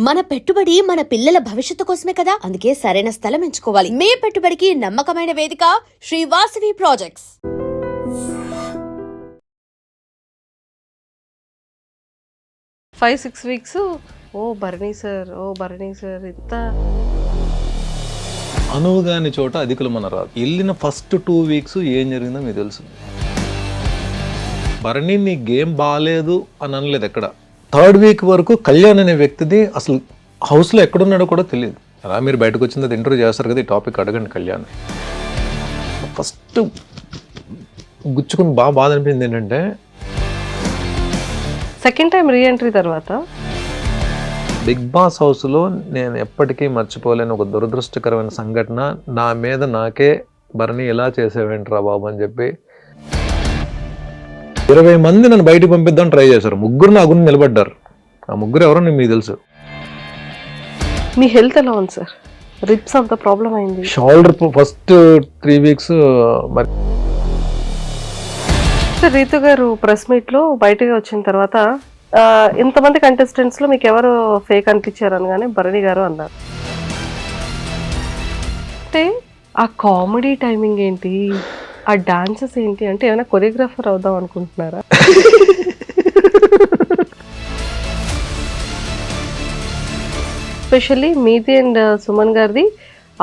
మన పెట్టుబడి మన పిల్లల భవిష్యత్తు కోసమే కదా, అందుకే సరైన స్థలం ఎంచుకోవాలి. మీ పెట్టుబడికి నమ్మకమైన వేదిక Shri Vasavi projects. 5-6 weeks Bharani sir ఇంత అనువుగాని చోట అధికులు మన రాదు. వెళ్ళిన ఫస్ట్ 2 వీక్స్ ఏం జరిగిందో మీకు తెలుసు. భరణి నీ గేమ్ బాగాలేదు అని అనలేదు ఎక్కడ. 3rd వీక్ వరకు కళ్యాణ్ అనే వ్యక్తిది అసలు హౌస్లో ఎక్కడున్నాడో కూడా తెలియదు. అలా మీరు బయటకు వచ్చింది ఇంటర్వ్యూ చేస్తారు కదా, ఈ టాపిక్ అడగండి కళ్యాణ్. ఫస్ట్ గుచ్చుకుని బాధ అనిపించింది ఏంటంటే, సెకండ్ టైం రీఎంట్రీ తర్వాత బిగ్ బాస్ హౌస్లో నేను ఎప్పటికీ మర్చిపోలేని ఒక దురదృష్టకరమైన సంఘటన. నా మీద నాకే భరణి ఎలా చేసేవేంట్రా బాబు అని చెప్పి 20 మంది నన్ను బయటికి పంపిద్దాం ట్రై చేశారు. 3 నా గురించి నిలబడ్డారు. ఆ 3 ఎవరో మీకు తెలుసు. మీ హెల్త్ ఎలా ఉంది సార్? రిప్స్ అంత ప్రాబ్లం అయింది. షోల్డర్ ఫస్ట్ 3 వీక్స్ మరి. సార్ రీతు గారు ప్రెస్ మీట్లో బయటకు వచ్చిన తర్వాత ఇంతమంది కంటెస్టెంట్స్ లో మీకు ఎవరు ఫేక్ అనిపించారు అనగానే భరణి గారు అన్నారు. అంటే ఆ కామెడీ టైమింగ్ ఏంటి, ఆ డాన్సెస్ ఏంటి, అంటే ఏమైనా కొరియోగ్రాఫర్ అవుదాం అనుకుంటున్నారా? ఎస్పెషల్లీ మీది అండ్ సుమన్ గారిది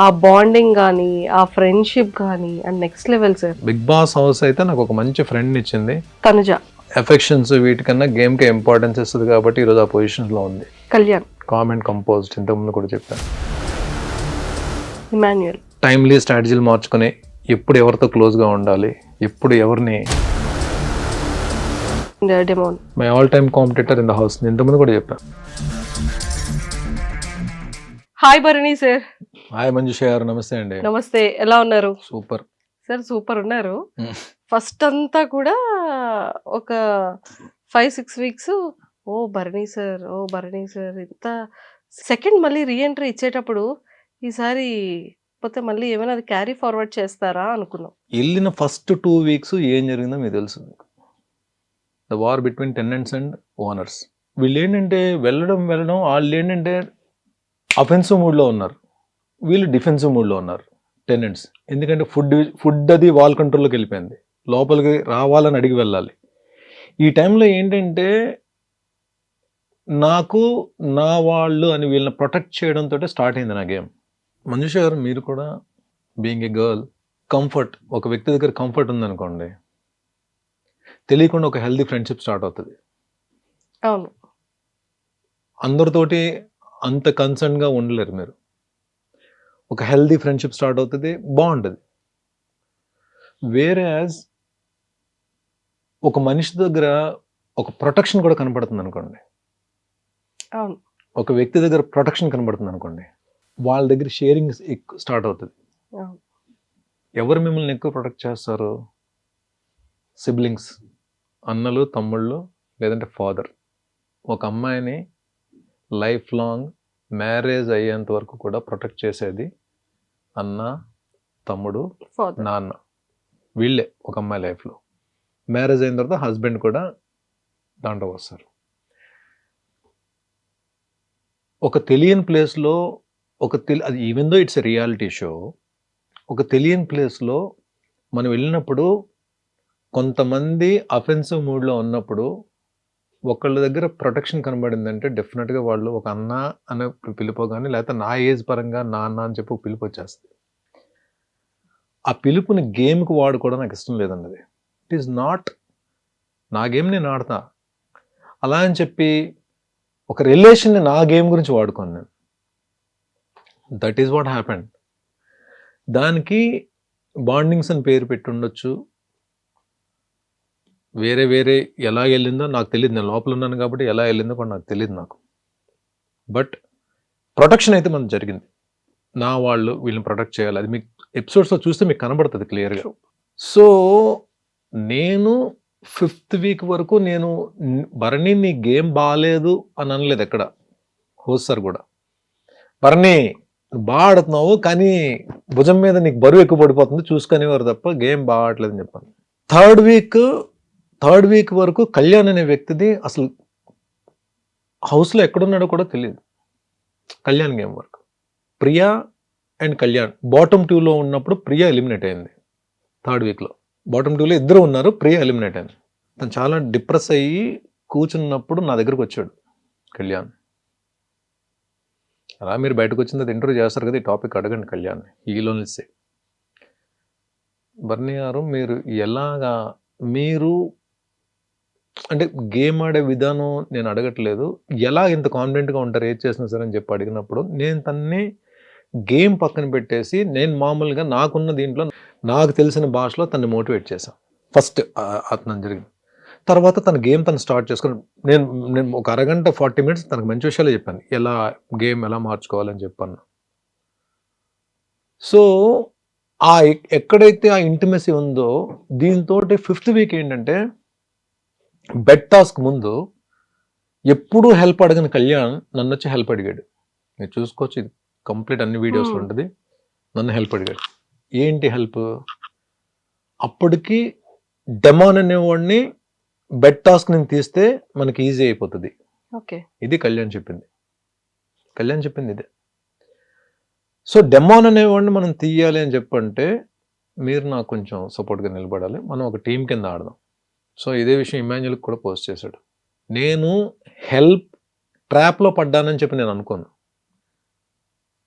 ఆ బాండింగ్ కానీ, ఆ ఫ్రెండ్షిప్ కానీ and next level sir. Big boss house అయితే నాకు ఒక మంచి ఫ్రెండ్ ఇచ్చింది. తనుజ ఎఫెక్షన్స్ వీటికన్నా గేమ్కే ఇంపార్టెన్స్ ఇస్తుంది కాబట్టి ఈరోజు ఆ పొజిషన్లో ఉంది. కళ్యాణ్ కామెంట్ కంపోజ్డ్ ఇంతకుముందు కూడా చెప్పాను. ఇమాన్యుయల్ టైమ్లీ స్ట్రాటజీలు మార్చుకొని ఎప్పుడు ఎవరితో క్లోజ్గా ఉండాలి, ఎప్పుడు ఎవరిని. Demon my all time competitor in the house, ఇంతకుముందు కూడా చెప్పాను. Hi Bharani sir. Hi Manjusha గారు, నమస్తే అండి. నమస్తే, ఎలా ఉన్నారు? సూపర్ సార్ సూపర్ ఉన్నారు. ఫస్ట్ అంతా కూడా ఒక 5-6 వీక్స్ భరణి సార్ ఇంత. సెకండ్ మళ్ళీ రీఎంట్రీ ఇచ్చేటప్పుడు ఈసారి పోతే మళ్ళీ ఏమైనా అది క్యారీ ఫార్వర్డ్ చేస్తారా అనుకున్నాం. వెళ్ళిన ఫస్ట్ 2 వీక్స్ ఏం జరిగిందో మీకు తెలుసు. The war between tenants and owners. వీళ్ళు ఏంటంటే వెళ్ళడం వాళ్ళు ఏంటంటే అఫెన్సివ్ మూడ్లో ఉన్నారు, వీళ్ళు డిఫెన్సివ్ మూడ్లో ఉన్నారు టెనెంట్స్. ఎందుకంటే ఫుడ్ అది వాల్ కంట్రోల్లోకి వెళ్ళిపోయింది, లోపలికి రావాలని అడిగి వెళ్ళాలి. ఈ టైంలో ఏంటంటే నాకు నా వాళ్ళు అని వీళ్ళని ప్రొటెక్ట్ చేయడంతో స్టార్ట్ అయింది నా గేమ్. మంజుష గారు, మీరు కూడా బీయింగ్ ఏ గర్ల్, కంఫర్ట్, ఒక వ్యక్తి దగ్గర కంఫర్ట్ ఉందనుకోండి, తెలియకుండా ఒక హెల్దీ ఫ్రెండ్షిప్ స్టార్ట్ అవుతుంది. అవును, అందరితోటి అంత కన్సర్న్గా ఉండలేరు మీరు. ఒక హెల్దీ ఫ్రెండ్షిప్ స్టార్ట్ అవుతుంది, బాగుంటుంది. వేరే ఒక మనిషి దగ్గర ఒక ప్రొటెక్షన్ కూడా కనపడుతుంది అనుకోండి. అవును, ఒక వ్యక్తి దగ్గర ప్రొటెక్షన్ కనబడుతుంది అనుకోండి, వాళ్ళ దగ్గర షేరింగ్ స్టార్ట్ అవుతుంది. ఎవరు మిమ్మల్ని ఎక్కువ ప్రొటెక్ట్ చేస్తారు? సిబ్లింగ్స్, అన్నలు, తమ్ముళ్ళు, లేదంటే ఫాదర్. ఒక అమ్మాయిని లైఫ్ లాంగ్ మ్యారేజ్ అయ్యేంత వరకు కూడా ప్రొటెక్ట్ చేసేది అన్న, తమ్ముడు, నాన్న. వీళ్ళే ఒక అమ్మాయి లైఫ్లో. మ్యారేజ్ అయిన తర్వాత హస్బెండ్ కూడా దాంట్లో వస్తారు. ఒక తెలియని ప్లేస్లో అది even though it's a reality show, ఒక తెలియని ప్లేస్లో మనం వెళ్ళినప్పుడు కొంతమంది అఫెన్సివ్ మూడ్లో ఉన్నప్పుడు ఒకళ్ళ దగ్గర ప్రొటెక్షన్ కనబడిందంటే డెఫినెట్గా వాళ్ళు ఒక అన్న అనే పిలుపు కానీ, లేకపోతే నా ఏజ్ పరంగా నాన్న అని చెప్పి పిలుపు వచ్చేస్తుంది. ఆ పిలుపుని గేమ్కి వాడుకోవడం నాకు ఇష్టం లేదన్నది. ఇట్ ఈస్ నాట్ నా గేమ్, నేను ఆడతా అలా అని చెప్పి ఒక రిలేషన్ని నా గేమ్ గురించి వాడుకోను నేను. That is what happened. దానికి బాండింగ్స్ అని పేరు పెట్టి ఉండొచ్చు, వేరే ఎలా వెళ్ళిందో నాకు తెలియదు. నేను లోపల ఉన్నాను కాబట్టి ఎలా వెళ్ళిందో కూడా నాకు తెలియదు నాకు. బట్ ప్రొటెక్షన్ అయితే మనకు జరిగింది. నా వాళ్ళు వీళ్ళని ప్రొటెక్ట్ చేయాలి, అది మీకు ఎపిసోడ్స్లో చూస్తే మీకు కనబడుతుంది క్లియర్గా. సో నేను 5th వీక్ వరకు నేను భరణి నీ గేమ్ బాగాలేదు అని అనలేదు ఎక్కడ. హోస్ట్ సార్ కూడా భరణి బాగా ఆడుతున్నావు కానీ భుజం మీద నీకు బరువు ఎక్కువ పడిపోతుంది చూసుకునేవారు తప్ప గేమ్ బాగా ఆడలేదని చెప్పాను. 3rd వీక్ వరకు కళ్యాణ్ అనే వ్యక్తిది అసలు హౌస్లో ఎక్కడున్నాడో కూడా తెలియదు. Kalyan game work. Priya and Kalyan bottom 2లో ఉన్నప్పుడు ప్రియా ఎలిమినేట్ అయింది 3rd వీక్లో. బాటమ్ 2లో ఇద్దరు ఉన్నారు, ప్రియా ఎలిమినేట్ అయింది. తను చాలా డిప్రెస్ అయ్యి కూర్చున్నప్పుడు నా దగ్గరకు వచ్చాడు కళ్యాణ్. అలా మీరు బయటకు వచ్చింది ఇంటర్వ్యూ చేస్తారు కదా, ఈ టాపిక్ అడగండి కళ్యాణ్, ఈలోనిసే బర్నీ గారు మీరు ఎలాగా, మీరు అంటే గేమ్ ఆడే విధానం నేను అడగట్లేదు, ఎలా ఇంత కాన్ఫిడెంట్గా ఉంటారు ఏది చేసినా సరే అని చెప్పి అడిగినప్పుడు నేను తన్ని గేమ్ పక్కన పెట్టేసి నేను మామూలుగా నాకున్న దీంట్లో నాకు తెలిసిన భాషలో తన్ని మోటివేట్ చేశాను ఫస్ట్. అతను జరిగింది తర్వాత తన గేమ్ తను స్టార్ట్ చేసుకుని నేను ఒక అరగంట 40 minutes తనకు మంచి విషయాలు చెప్పాను, ఎలా గేమ్ ఎలా మార్చుకోవాలని చెప్పాను. సో ఆ ఎక్కడైతే ఆ ఇంటిమసీ ఉందో దీంతో 5th వీక్ ఏంటంటే బెడ్ టాస్క్ ముందు ఎప్పుడూ హెల్ప్ అడగని కళ్యాణ్ నన్ను వచ్చి హెల్ప్ అడిగాడు. మీరు చూసుకోవచ్చు, ఇది కంప్లీట్ అన్ని వీడియోస్లో ఉంటుంది. నన్ను హెల్ప్ అడిగాడు. ఏంటి హెల్ప్? అప్పటికి డెమాన్ అనేవాడిని బెడ్ టాస్క్ నేను తీస్తే మనకి ఈజీ అయిపోతుంది. ఓకే, ఇది కళ్యాణ్ చెప్పింది. కళ్యాణ్ చెప్పింది ఇదే. సో డెమాన్ అనేవాడిని మనం తీయాలి అని చెప్పంటే మీరు నాకు కొంచెం సపోర్ట్గా నిలబడాలి, మనం ఒక టీం కింద ఆడదాం. సో ఇదే విషయం ఇమాన్యుల్కి కూడా పోస్ట్ చేశాడు. నేను హెల్ప్ ట్రాప్లో పడ్డానని చెప్పి నేను అనుకోను.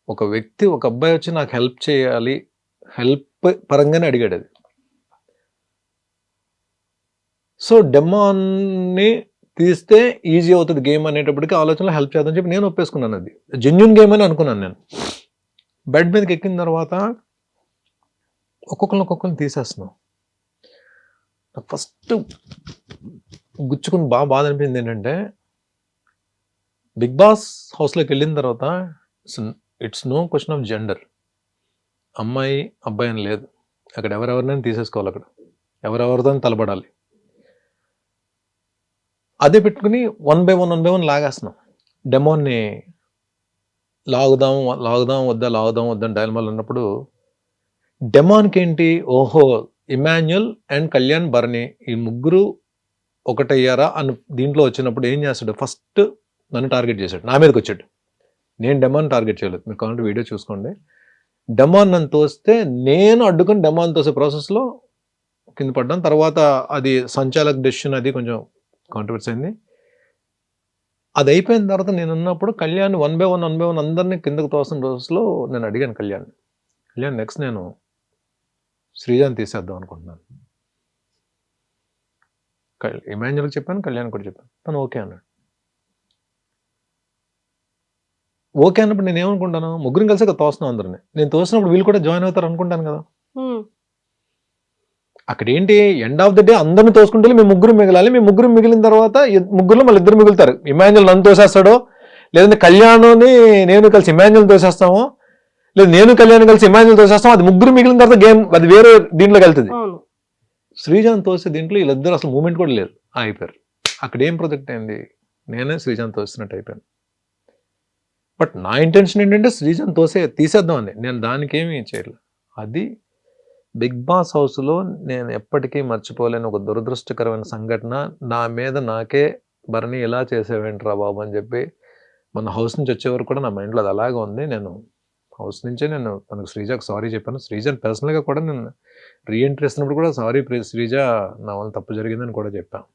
ఒక వ్యక్తి, ఒక అబ్బాయి వచ్చి నాకు హెల్ప్ చేయాలి, హెల్ప్ పరంగానే అడిగాడు అది. సో డెమాన్ని తీస్తే ఈజీ అవుతుంది గేమ్ అనేటప్పటికీ ఆలోచనలో హెల్ప్ చేద్దామని చెప్పి నేను ఒప్పేసుకున్నాను. అది జెన్యూన్ గేమ్ అని అనుకున్నాను. నేను బెడ్ మీదకి ఎక్కిన తర్వాత ఒక్కొక్కరిని తీసేస్తున్నాం. ఫస్ట్ గుచ్చుకుని బాధ అనిపించింది ఏంటంటే, బిగ్ బాస్ హౌస్లోకి వెళ్ళిన తర్వాత it's no question of gender, అమ్మాయి అబ్బాయి అని లేదు. అక్కడ ఎవరెవరినైనా తీసేసుకోవాలి, అక్కడ ఎవరెవరితో తలబడాలి. అదే పెట్టుకుని 1 by 1 లాగేస్తున్నాం. డెమోన్ని లాగుదాం వద్దా డైలమాలు ఉన్నప్పుడు డెమాన్కి ఏంటి, ఓహో ఇమాన్యుల్ అండ్ కళ్యాణ్ బర్నీ ఈ ముగ్గురు ఒకటయ్యారా అని దీంట్లో వచ్చినప్పుడు ఏం చేస్తాడు, ఫస్ట్ నన్ను టార్గెట్ చేశాడు, నా మీదకి వచ్చాడు. నేను డెమాన్ టార్గెట్ చేయలేదు, మీరు కావాలంటే వీడియో చూసుకోండి. డెమాన్ నన్ను తోస్తే నేను అడ్డుకొని డెమాన్ తోసే ప్రాసెస్లో కింద పడ్డాను. తర్వాత అది సంచాలక్ డెసిషన్, అది కొంచెం కాంట్రవర్సీ అయింది. అది అయిపోయిన తర్వాత నేను ఉన్నప్పుడు కళ్యాణ్ 1 by 1 అందరినీ కిందకు తోసిన రోజులో నేను అడిగాను కళ్యాణ్ నెక్స్ట్ నేను శ్రీజాని తీసేద్దాం అనుకుంటున్నాను. ఇమాన్యుల్కి చెప్పాను, కళ్యాణ్ కూడా చెప్పాను. తను ఓకే అన్నాడు. ఓకే అన్నప్పుడు నేను ఏమనుకుంటాను, ముగ్గురిని కలిసి తోస్తున్నాం అందరిని. నేను తోసినప్పుడు వీళ్ళు కూడా జాయిన్ అవుతారు అనుకుంటాను కదా. అక్కడ ఏంటి, ఎండ్ ఆఫ్ ద డే అందరిని తోసుకుంటే మేము ముగ్గురు మిగలాలి. మేము ముగ్గురు మిగిలిన తర్వాత ముగ్గురులో మళ్ళీ ఇద్దరు మిగులుతారు. ఇమాన్యుల్ నన్ను తోసేస్తాడో, లేదంటే కళ్యాణ్ని నేను కలిసి ఇమాన్యుల్ తోసేస్తామో, లేదు నేను కళ్యాణ్ కలిసి ఇమాన్యుల్ తోసేస్తాం. అది ముగ్గురు మిగిలిన తర్వాత గేమ్ అది వేరే దీంట్లోకి వెళ్తుంది. శ్రీజాన్ తోసే దీంట్లో వీళ్ళిద్దరు అసలు మూమెంట్ కూడా లేదు, అయిపోయారు. అక్కడ ఏం ప్రొజెక్ట్ అయింది, నేనే శ్రీజాన్ తోసినట్టు అయిపోయాను. బట్ నా ఇంటెన్షన్ ఏంటంటే శ్రీజాన్ తీసేద్దాం అని, నేను దానికి ఏమీ చేయలేదు. అది బిగ్ బాస్ హౌస్లో నేను ఎప్పటికీ మర్చిపోలేని ఒక దురదృష్టకరమైన సంఘటన. నా మీద నాకే బర్నీ ఎలా చేసేవేంట్రా బాబు అని చెప్పి మన హౌస్ నుంచి వచ్చేవరకు కూడా నా మైండ్లో అది అలాగే ఉంది. నేను హౌస్ నుంచే నేను తనకు శ్రీజాకు సారీ చెప్పాను. శ్రీజాని పర్సనల్గా కూడా నేను రీఎంట్రీ ఇస్తున్నప్పుడు కూడా సారీ శ్రీజ, నా వల్ల తప్పు జరిగిందని కూడా చెప్పాను.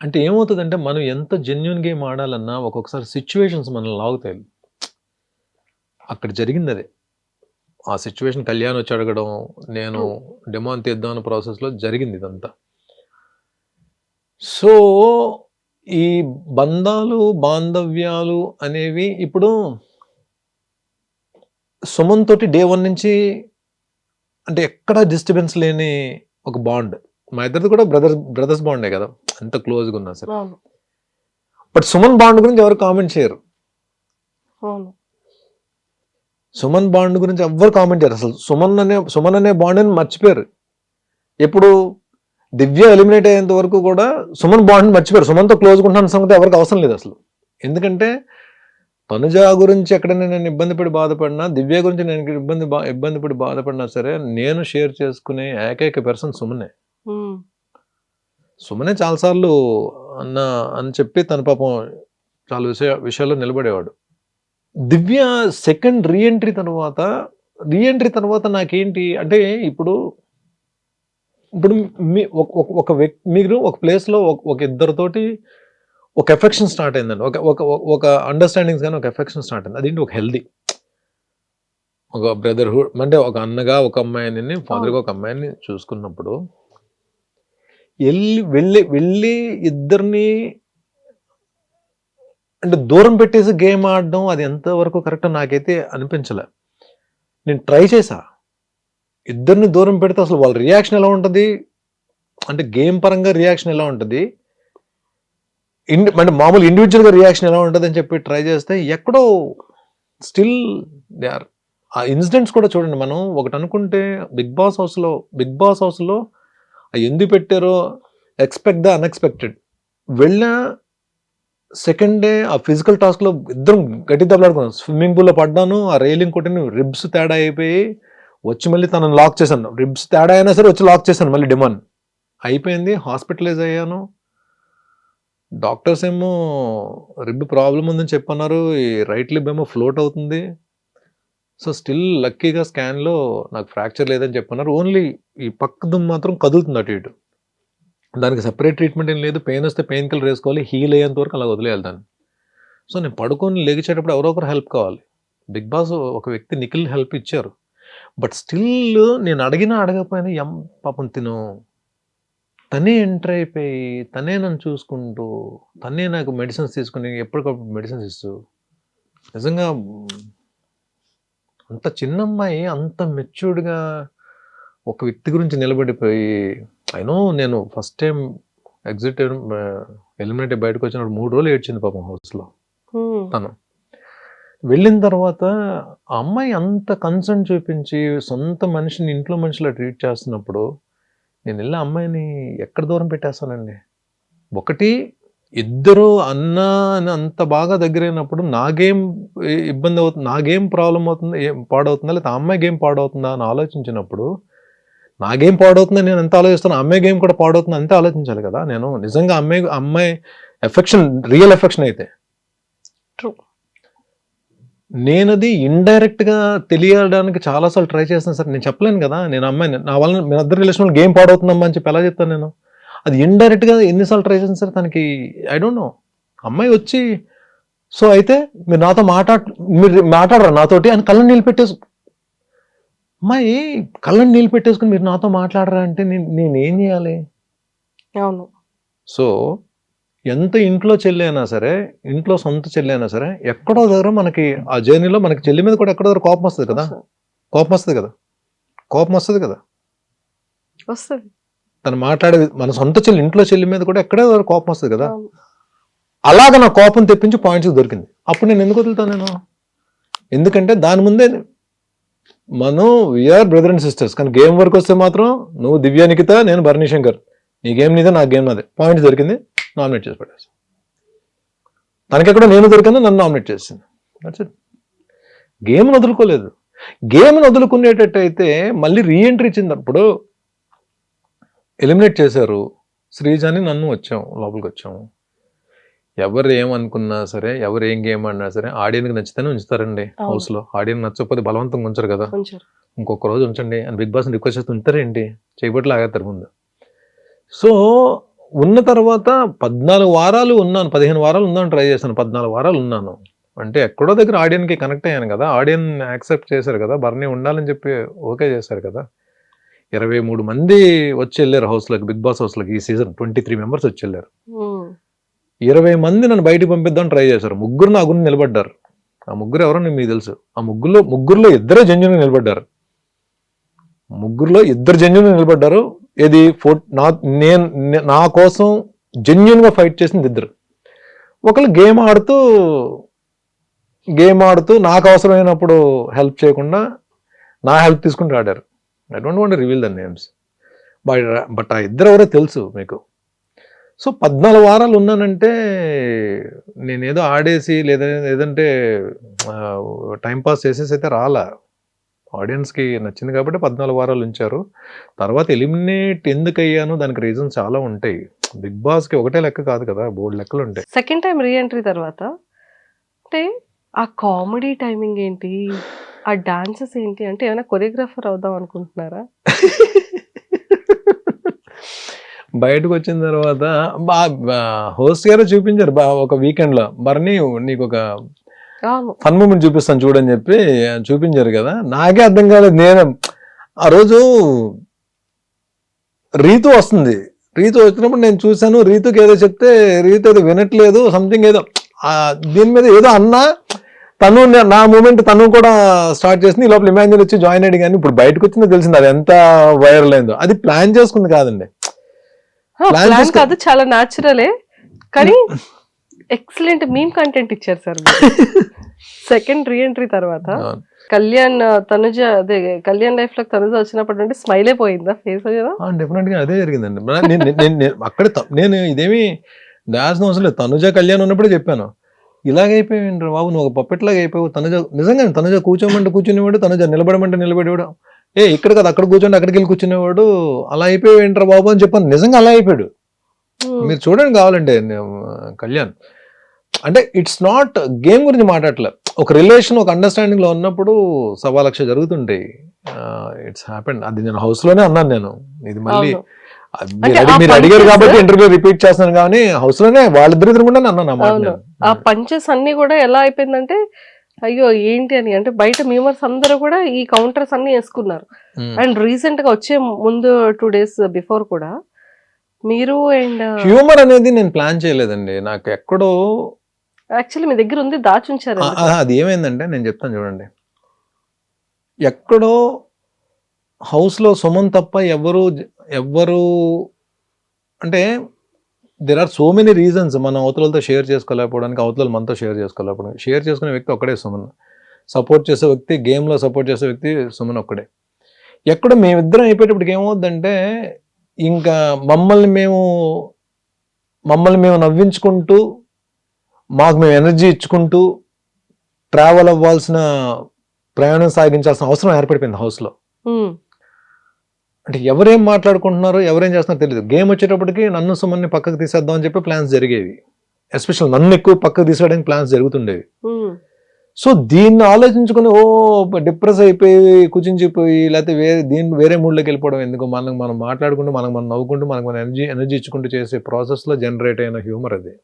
అంటే ఏమవుతుందంటే మనం ఎంత జెన్యున్ గేమ్ ఆడాలన్నా ఒక్కొక్కసారి సిచ్యువేషన్స్ మనల్ని లాగుతాయి. అక్కడ జరిగింది అదే. ఆ సిచ్యువేషన్ కళ్యాణ్ వచ్చి అడగడం, నేను డెమాన్ తీద్దాం అన్న ప్రాసెస్లో జరిగింది ఇదంతా. సో ఈ బంధాలు బాంధవ్యాలు అనేవి ఇప్పుడు సుమన్ తోటి డే 1 నుంచి అంటే ఎక్కడా డిస్టర్బెన్స్ లేని ఒక బాండ్. మా ఇద్దరిది కూడా బ్రదర్స్ బాండే కదా, ఎంత క్లోజ్గా ఉన్నా సరే. బట్ సుమన్ బాండ్ గురించి ఎవరు కామెంట్ చేయరు. సుమన్ బాండ్ గురించి ఎవ్వరు కామెంట్ చేయరు అసలు. సుమన్ అనే బాండ్ అని మర్చిపోయారు. ఎప్పుడు దివ్య ఎలిమినేట్ అయ్యేంత వరకు కూడా సుమన్ బాండ్ మర్చిపోయారు. సుమన్తో క్లోజ్గా ఉంటున్న సంగతి ఎవరికి అవసరం లేదు అసలు. ఎందుకంటే తనుజ గురించి ఎక్కడైనా నేను ఇబ్బంది పడి బాధపడినా, దివ్య గురించి నేను ఇబ్బంది పడి బాధపడినా సరే నేను షేర్ చేసుకునే ఏకైక పర్సన్ సుమనే. సుమనే చాలాసార్లు అని చెప్పి తన పాపం చాలా విషయాల్లో నిలబడేవాడు. దివ్య సెకండ్ రీఎంట్రీ తర్వాత నాకేంటి అంటే ఇప్పుడు ఇప్పుడు ఒక వ్యక్తి మీరు ఒక ప్లేస్లో ఒక ఇద్దరితోటి ఒక ఎఫెక్షన్ స్టార్ట్ అయిందండి, ఒక అండర్స్టాండింగ్స్ కానీ ఒక ఎఫెక్షన్ స్టార్ట్ అయింది. అదేంటి ఒక హెల్దీ ఒక బ్రదర్హుడ్ అంటే ఒక అన్నగా ఒక అమ్మాయిని ఫాదర్గా ఒక అమ్మాయిని చూసుకున్నప్పుడు వెళ్ళి ఇద్దరిని అంటే దూరం పెట్టేసి గేమ్ ఆడడం అది ఎంతవరకు కరెక్ట్ నాకైతే అనిపించలే. నేను ట్రై చేశా, ఇద్దరిని దూరం పెడితే అసలు వాళ్ళ రియాక్షన్ ఎలా ఉంటుంది, అంటే గేమ్ పరంగా రియాక్షన్ ఎలా ఉంటుంది, అంటే మామూలు ఇండివిజువల్గా రియాక్షన్ ఎలా ఉంటుంది అని చెప్పి ట్రై చేస్తే ఎక్కడో స్టిల్ దే ఆర్. ఆ ఇన్సిడెంట్స్ కూడా చూడండి, మనం ఒకటి అనుకుంటే బిగ్ బాస్ హౌస్లో ఎందుకు పెట్టారో ఎక్స్పెక్ట్ ద అన్ఎక్స్పెక్టెడ్. వెళ్ళిన సెకండ్ డే ఆ ఫిజికల్ టాస్క్లో ఇద్దరం గట్టి దెబ్బలాడుకున్నాం. స్విమ్మింగ్ పూల్లో పడ్డాను, ఆ రైలింగ్ కొట్టిన రిబ్స్ తేడా అయిపోయి వచ్చి మళ్ళీ తనను లాక్ చేశాను. రిబ్స్ తేడా అయినా సరే వచ్చి లాక్ చేశాను మళ్ళీ, డిమాండ్ అయిపోయింది. హాస్పిటలైజ్ అయ్యాను. డాక్టర్స్ ఏమో రిబ్ ప్రాబ్లం ఉందని చెప్పన్నారు, ఈ రైట్ లిబ్ ఏమో ఫ్లోట్ అవుతుంది. సో స్టిల్ లక్కీగా స్కాన్లో నాకు ఫ్రాక్చర్ లేదని చెప్పన్నారు. ఓన్లీ ఈ పక్క దుమ్ము మాత్రం కదులుతుంది అటు ఇటు. దానికి సెపరేట్ ట్రీట్మెంట్ ఏం లేదు, పెయిన్ వస్తే పెయిన్ కిల్లర్ వేసుకోవాలి, హీల్ అయ్యేంత వరకు అలా వదిలేయాలి దాన్ని. సో నేను పడుకొని లేచేటప్పుడు ఎవరో ఒకరు హెల్ప్ కావాలి. బిగ్ బాస్ ఒక వ్యక్తి నిఖిల్ హెల్ప్ ఇచ్చారు, బట్ స్టిల్ నేను అడగకపోయినా పాపం తనే ఎంటర్ అయిపోయి తనే నన్ను చూసుకుంటూ తనే నాకు మెడిసిన్స్ తీసుకుని ఎప్పటికప్పుడు మెడిసిన్స్ ఇస్తూ, నిజంగా అంత చిన్న అమ్మాయి అంత మెచ్యూర్డ్గా ఒక వ్యక్తి గురించి నిలబడిపోయి, అయినో నేను ఫస్ట్ టైం ఎగ్జిట్ ఎలిమినేట్ బయటకు వచ్చినప్పుడు 3 రోజులు ఏడ్చింది పాపం హౌస్లో. తను వెళ్ళిన తర్వాత ఆ అమ్మాయి అంత కన్సర్న్ చూపించి సొంత మనిషిని ఇంట్లో మనిషిలా ట్రీట్ చేస్తున్నప్పుడు నేను వెళ్ళి అమ్మాయిని ఎక్కడ దూరం పెట్టేస్తానండి. ఒకటి ఇద్దరు అన్న అని అంత బాగా దగ్గరైనప్పుడు నా గేమ్ ఇబ్బంది అవుతుంది, నా గేమ్ ప్రాబ్లం అవుతుంది, పాడవుతుందా, లేదా అమ్మాయి గేమ్ పాడవుతుందా అని ఆలోచించినప్పుడు, నా గేమ్ పాడవుతుందని నేను ఎంత ఆలోచిస్తాను, అమ్మాయి గేమ్ కూడా పాడవుతుంది అంతే ఆలోచించాలి కదా. నేను నిజంగా అమ్మాయి ఎఫెక్షన్ రియల్ ఎఫెక్షన్ అయితే నేనది ఇండైరెక్ట్గా తెలియడానికి చాలాసార్లు ట్రై చేస్తాను సార్. నేను చెప్పలేను కదా, నేను అమ్మాయిని నా వల్ల మీ ఇద్దరు రిలేషన్ గేమ్ పాడవుతుందమ్మా అని చెప్పి ఎలా చెప్తాను నేను. అది ఇండైరెక్ట్గా ఎన్నిసార్లు ట్రై చేస్తాను సార్. తనకి ఐ డోంట్ నో, అమ్మాయి వచ్చి సో అయితే మీరు నాతో మీరు మాట్లాడరా నాతోటి అని కళ్ళని నీళ్ళు పెట్టేసు, అమ్మాయి కళ్ళని నీళ్ళు పెట్టేసుకుని మీరు నాతో మాట్లాడరా అంటే నేనేం చేయాలి. అవును. సో ఎంత ఇంట్లో చెల్లి అయినా సరే, ఇంట్లో సొంత చెల్లి అయినా సరే, ఎక్కడో దగ్గర మనకి ఆ జర్నీలో మనకి చెల్లి మీద కూడా ఎక్కడో దగ్గర కోపం వస్తుంది కదా. వస్తుంది. తను మాట్లాడే మన సొంత చెల్లి ఇంట్లో చెల్లి మీద కూడా ఎక్కడో దగ్గర కోపం వస్తుంది కదా. అలాగ నా కోపం తెప్పించి పాయింట్స్ దొరికింది. అప్పుడు నేను ఎందుకు వదులుతాను నేను, ఎందుకంటే దాని ముందే మనం వీఆర్ బ్రదర్ అండ్ సిస్టర్స్. కానీ గేమ్ వరకు వస్తే మాత్రం నువ్వు దివ్య నిఖిత, నేను భరణి శంకర్, నీ గేమ్ నీదే నా గేమ్ నాదే, పాయింట్స్ దొరికింది, నామినేట్ చేసి పడేస్తాను. తనకెక్కడ నేను దొరికిందో నన్ను నామినేట్ చేసింది. That's it. గేమ్ను వదులుకోలేదు. గేమ్ను వదులుకునేటట్టయితే మళ్ళీ రీఎంట్రీ ఇచ్చినప్పుడు ఎలిమినేట్ చేశారు శ్రీజాని, నన్ను లోపలికి వచ్చాము. ఎవరు ఏమనుకున్నా సరే, ఎవరు ఏం గేమ్ ఆడినా సరే ఆడియన్కి నచ్చితేనే ఉంచుతారండి హౌస్లో. ఆడియన్ నచ్చకపోతే బలవంతంగా ఉంచరు కదా. ఇంకొక రోజు ఉంచండి అని బిగ్ బాస్ని రిక్వెస్ట్ చేస్తూ ఉంటారేంటి, చేయబట్టి లాగేస్తారు ముందు. సో ఉన్న తర్వాత 14 వారాలు ఉన్నాను, 15 వారాలు ఉందామని ట్రై చేశాను. 14 వారాలు ఉన్నాను అంటే ఎక్కడో దగ్గర ఆడియన్కి కనెక్ట్ అయ్యాను కదా. ఆడియన్ యాక్సెప్ట్ చేశారు కదా, బర్నీ ఉండాలని చెప్పి ఓకే చేశారు కదా. 23 మంది వచ్చి వెళ్ళారు హౌస్లోకి, బిగ్ బాస్ హౌస్లోకి. ఈ సీజన్ 23 మెంబర్స్ వచ్చి వెళ్ళారు. 20 మంది నన్ను బయటకు పంపిద్దామని ట్రై చేశారు. 3 నా గురించి నిలబడ్డారు. ఆ 3 ఎవరో మీకు తెలుసు. ఆ ముగ్గురులో 2 జెన్యూన్గా నిలబడ్డారు. 3లో 2 జెన్యూన్గా నిలబడ్డారు. ఇది నా కోసం జెన్యూన్గా ఫైట్ చేసింది 2. ఒకళ్ళు గేమ్ ఆడుతూ నాకు అవసరమైనప్పుడు హెల్ప్ చేయకుండా నా హెల్ప్ తీసుకుంటూ ఆడారు. I don't want to reveal the names, but ఆ 2 ఎవరో తెలుసు మీకు. సో 14 వారాలు ఉన్నానంటే నేనేదో ఆడేసి లేదంటే టైంపాస్ చేసేసి అయితే రాలా. ఆడియన్స్కి నచ్చింది కాబట్టి 14 వారాలు ఉంచారు. తర్వాత ఎలిమినేట్ ఎందుకు అయ్యాను, దానికి రీజన్స్ చాలా ఉంటాయి. బిగ్ బాస్కి ఒకటే లెక్క కాదు కదా, బోర్డు లెక్కలు ఉంటాయి. సెకండ్ టైం రీఎంట్రీ తర్వాత అంటే ఆ కామెడీ టైమింగ్ ఏంటి? ఆ డాన్సెస్ ఏంటి? అంటే ఏమైనా కొరియోగ్రాఫర్ అవుదాం అనుకుంటున్నారా? బయటకు వచ్చిన తర్వాత హోస్ట్ గారే చూపించారు ఒక వీకెండ్ లో, బర్నీ నీకు ఒక అవును. ఫన్ మూమెంట్ చూపిస్తాను చూడని చెప్పి చూపించారు కదా. నాకే అర్థం కాలేదు. నేను ఆ రోజు రీతు వస్తుంది, రీతు వచ్చినప్పుడు నేను చూశాను. రీతుకి ఏదో చెప్తే రీతు ఏదో వినట్లేదు, సంథింగ్ ఏదో దీని మీద ఏదో అన్నా, తను నా మూమెంట్ తను కూడా స్టార్ట్ చేసింది. ఈ లోపల ఇమాన్యుల్ వచ్చి జాయిన్ అయ్యాడు. కానీ ఇప్పుడు బయటకు వచ్చిందో తెలిసింది అది ఎంత వైరల్ అయిందో. అది ప్లాన్ చేసుకుంది కాదండి, ప్లాన్ కాదు, చాలా న్యాచురలే. కానీ ఎక్సలెంట్ మీమ్ కంటెంట్ ఇచ్చారు సార్. సెకండ్ రీఎంట్రీ తర్వాత కళ్యాణ్ తనుజ, అదే కళ్యాణ్ లైఫ్ లో తనుజ వచ్చినప్పటి నుండి స్మైలే పోయిందా ఫేస్ కదా? డెఫినెట్ గా అదే జరిగిందండి. అక్కడ నేను ఇదేమి దాల్సిన అవసరం లేదు. తనుజ కళ్యాణ్ ఉన్నప్పుడే చెప్పాను, ఇలాగైపోయింది బాబు, నువ్వు ఒక పప్పెట్లాగా అయిపోయావు. తనుజ నిజంగా తనుజ కూర్చోమంటే కూర్చునేవాడు, తనుజ నిలబడమంటే నిలబడేవాడు. ఇక్కడ కదా అక్కడ కూర్చోండి, అక్కడికి వెళ్ళి కూర్చునేవాడు. అలా అయిపోయావు ఏంట్రా బాబు అని చెప్పాను. నిజంగా అలా అయిపోయాడు. మీరు చూడండి కావాలంటే కళ్యాణ్. అంటే ఇట్స్ నాట్ గేమ్ గురించి మాట్లాడలే, ఒక రిలేషన్ ఒక అండర్స్టాండింగ్ లో ఉన్నప్పుడు 1,00,000 జరుగుతుంటాయి. It's happened. అది నేను హౌస్ లోనే అన్నాను. నేను ఇది మళ్ళీ మీరు అడిగారు కాబట్టి ఇంటర్వ్యూ రిపీట్ చేస్తున్నాను, కానీ హౌస్ లోనే వాళ్ళిద్దరు కూడా అన్నాను. ఆ పంచెస్ అన్ని కూడా ఎలా అయిపోయిందంటే అయ్యో ఏంటి అని, అంటే బయట మీమర్స్ అందరూ కూడా ఈ కౌంటర్స్ అన్ని వేసుకున్నారు. అండ్ రీసెంట్ గా వచ్చే ముందు 2 days బిఫోర్ కూడా మీరు అండ్ హ్యూమర్ అనేది నేను ప్లాన్ చేయలేదండి. నాకు ఎక్కడో యాక్చువల్లీ మీ దగ్గర ఉంది, దాచుంచారు. అది ఏమైందంటే నేను చెప్తాను చూడండి. ఎక్కడో హౌస్ లో సుమన్ తప్ప ఎవ్వరు అంటే there are so many reasons మనం అవతలతో షేర్ చేసుకోలేకపోవడానికి, అవతల మనతో షేర్ చేసుకోలేకపోవడానికి. షేర్ చేసుకునే వ్యక్తి ఒక్కడే సుమన్. సపోర్ట్ చేసే వ్యక్తి, గేమ్లో సపోర్ట్ చేసే వ్యక్తి సుమన్ ఒక్కడే. ఎక్కడ మేమిద్దరం అయిపోయేటప్పటికి ఏమవుద్దంటే, ఇంకా మమ్మల్ని మేము నవ్వించుకుంటూ, మాకు మేము ఎనర్జీ ఇచ్చుకుంటూ ట్రావెల్ అవ్వాల్సిన, ప్రయాణం సాగించాల్సిన అవసరం ఏర్పడిపోయింది హౌస్లో. అంటే ఎవరేం మాట్లాడుకుంటున్నారో ఎవరేం చేస్తున్నారో తెలియదు. గేమ్ వచ్చేటప్పటికి నన్ను సుమన్ని పక్కకు తీసేద్దాం అని చెప్పి ప్లాన్స్ జరిగేవి. ఎస్పెషల్ నన్ను ఎక్కువ పక్కకు తీసేయడానికి ప్లాన్స్ జరుగుతుండేవి. సో దీన్ని ఆలోచించుకుని డిప్రెస్ అయిపోయి కుచించిపోయి, లేకపోతే వేరే మూడ్లోకి వెళ్ళిపోవడం ఎందుకు, మనం మాట్లాడుకుంటూ మనం నవ్వుకుంటూ మనకు ఎనర్జీ ఇచ్చుకుంటూ చేసే ప్రాసెస్లో జనరేట్ అయిన హ్యూమర్ అది.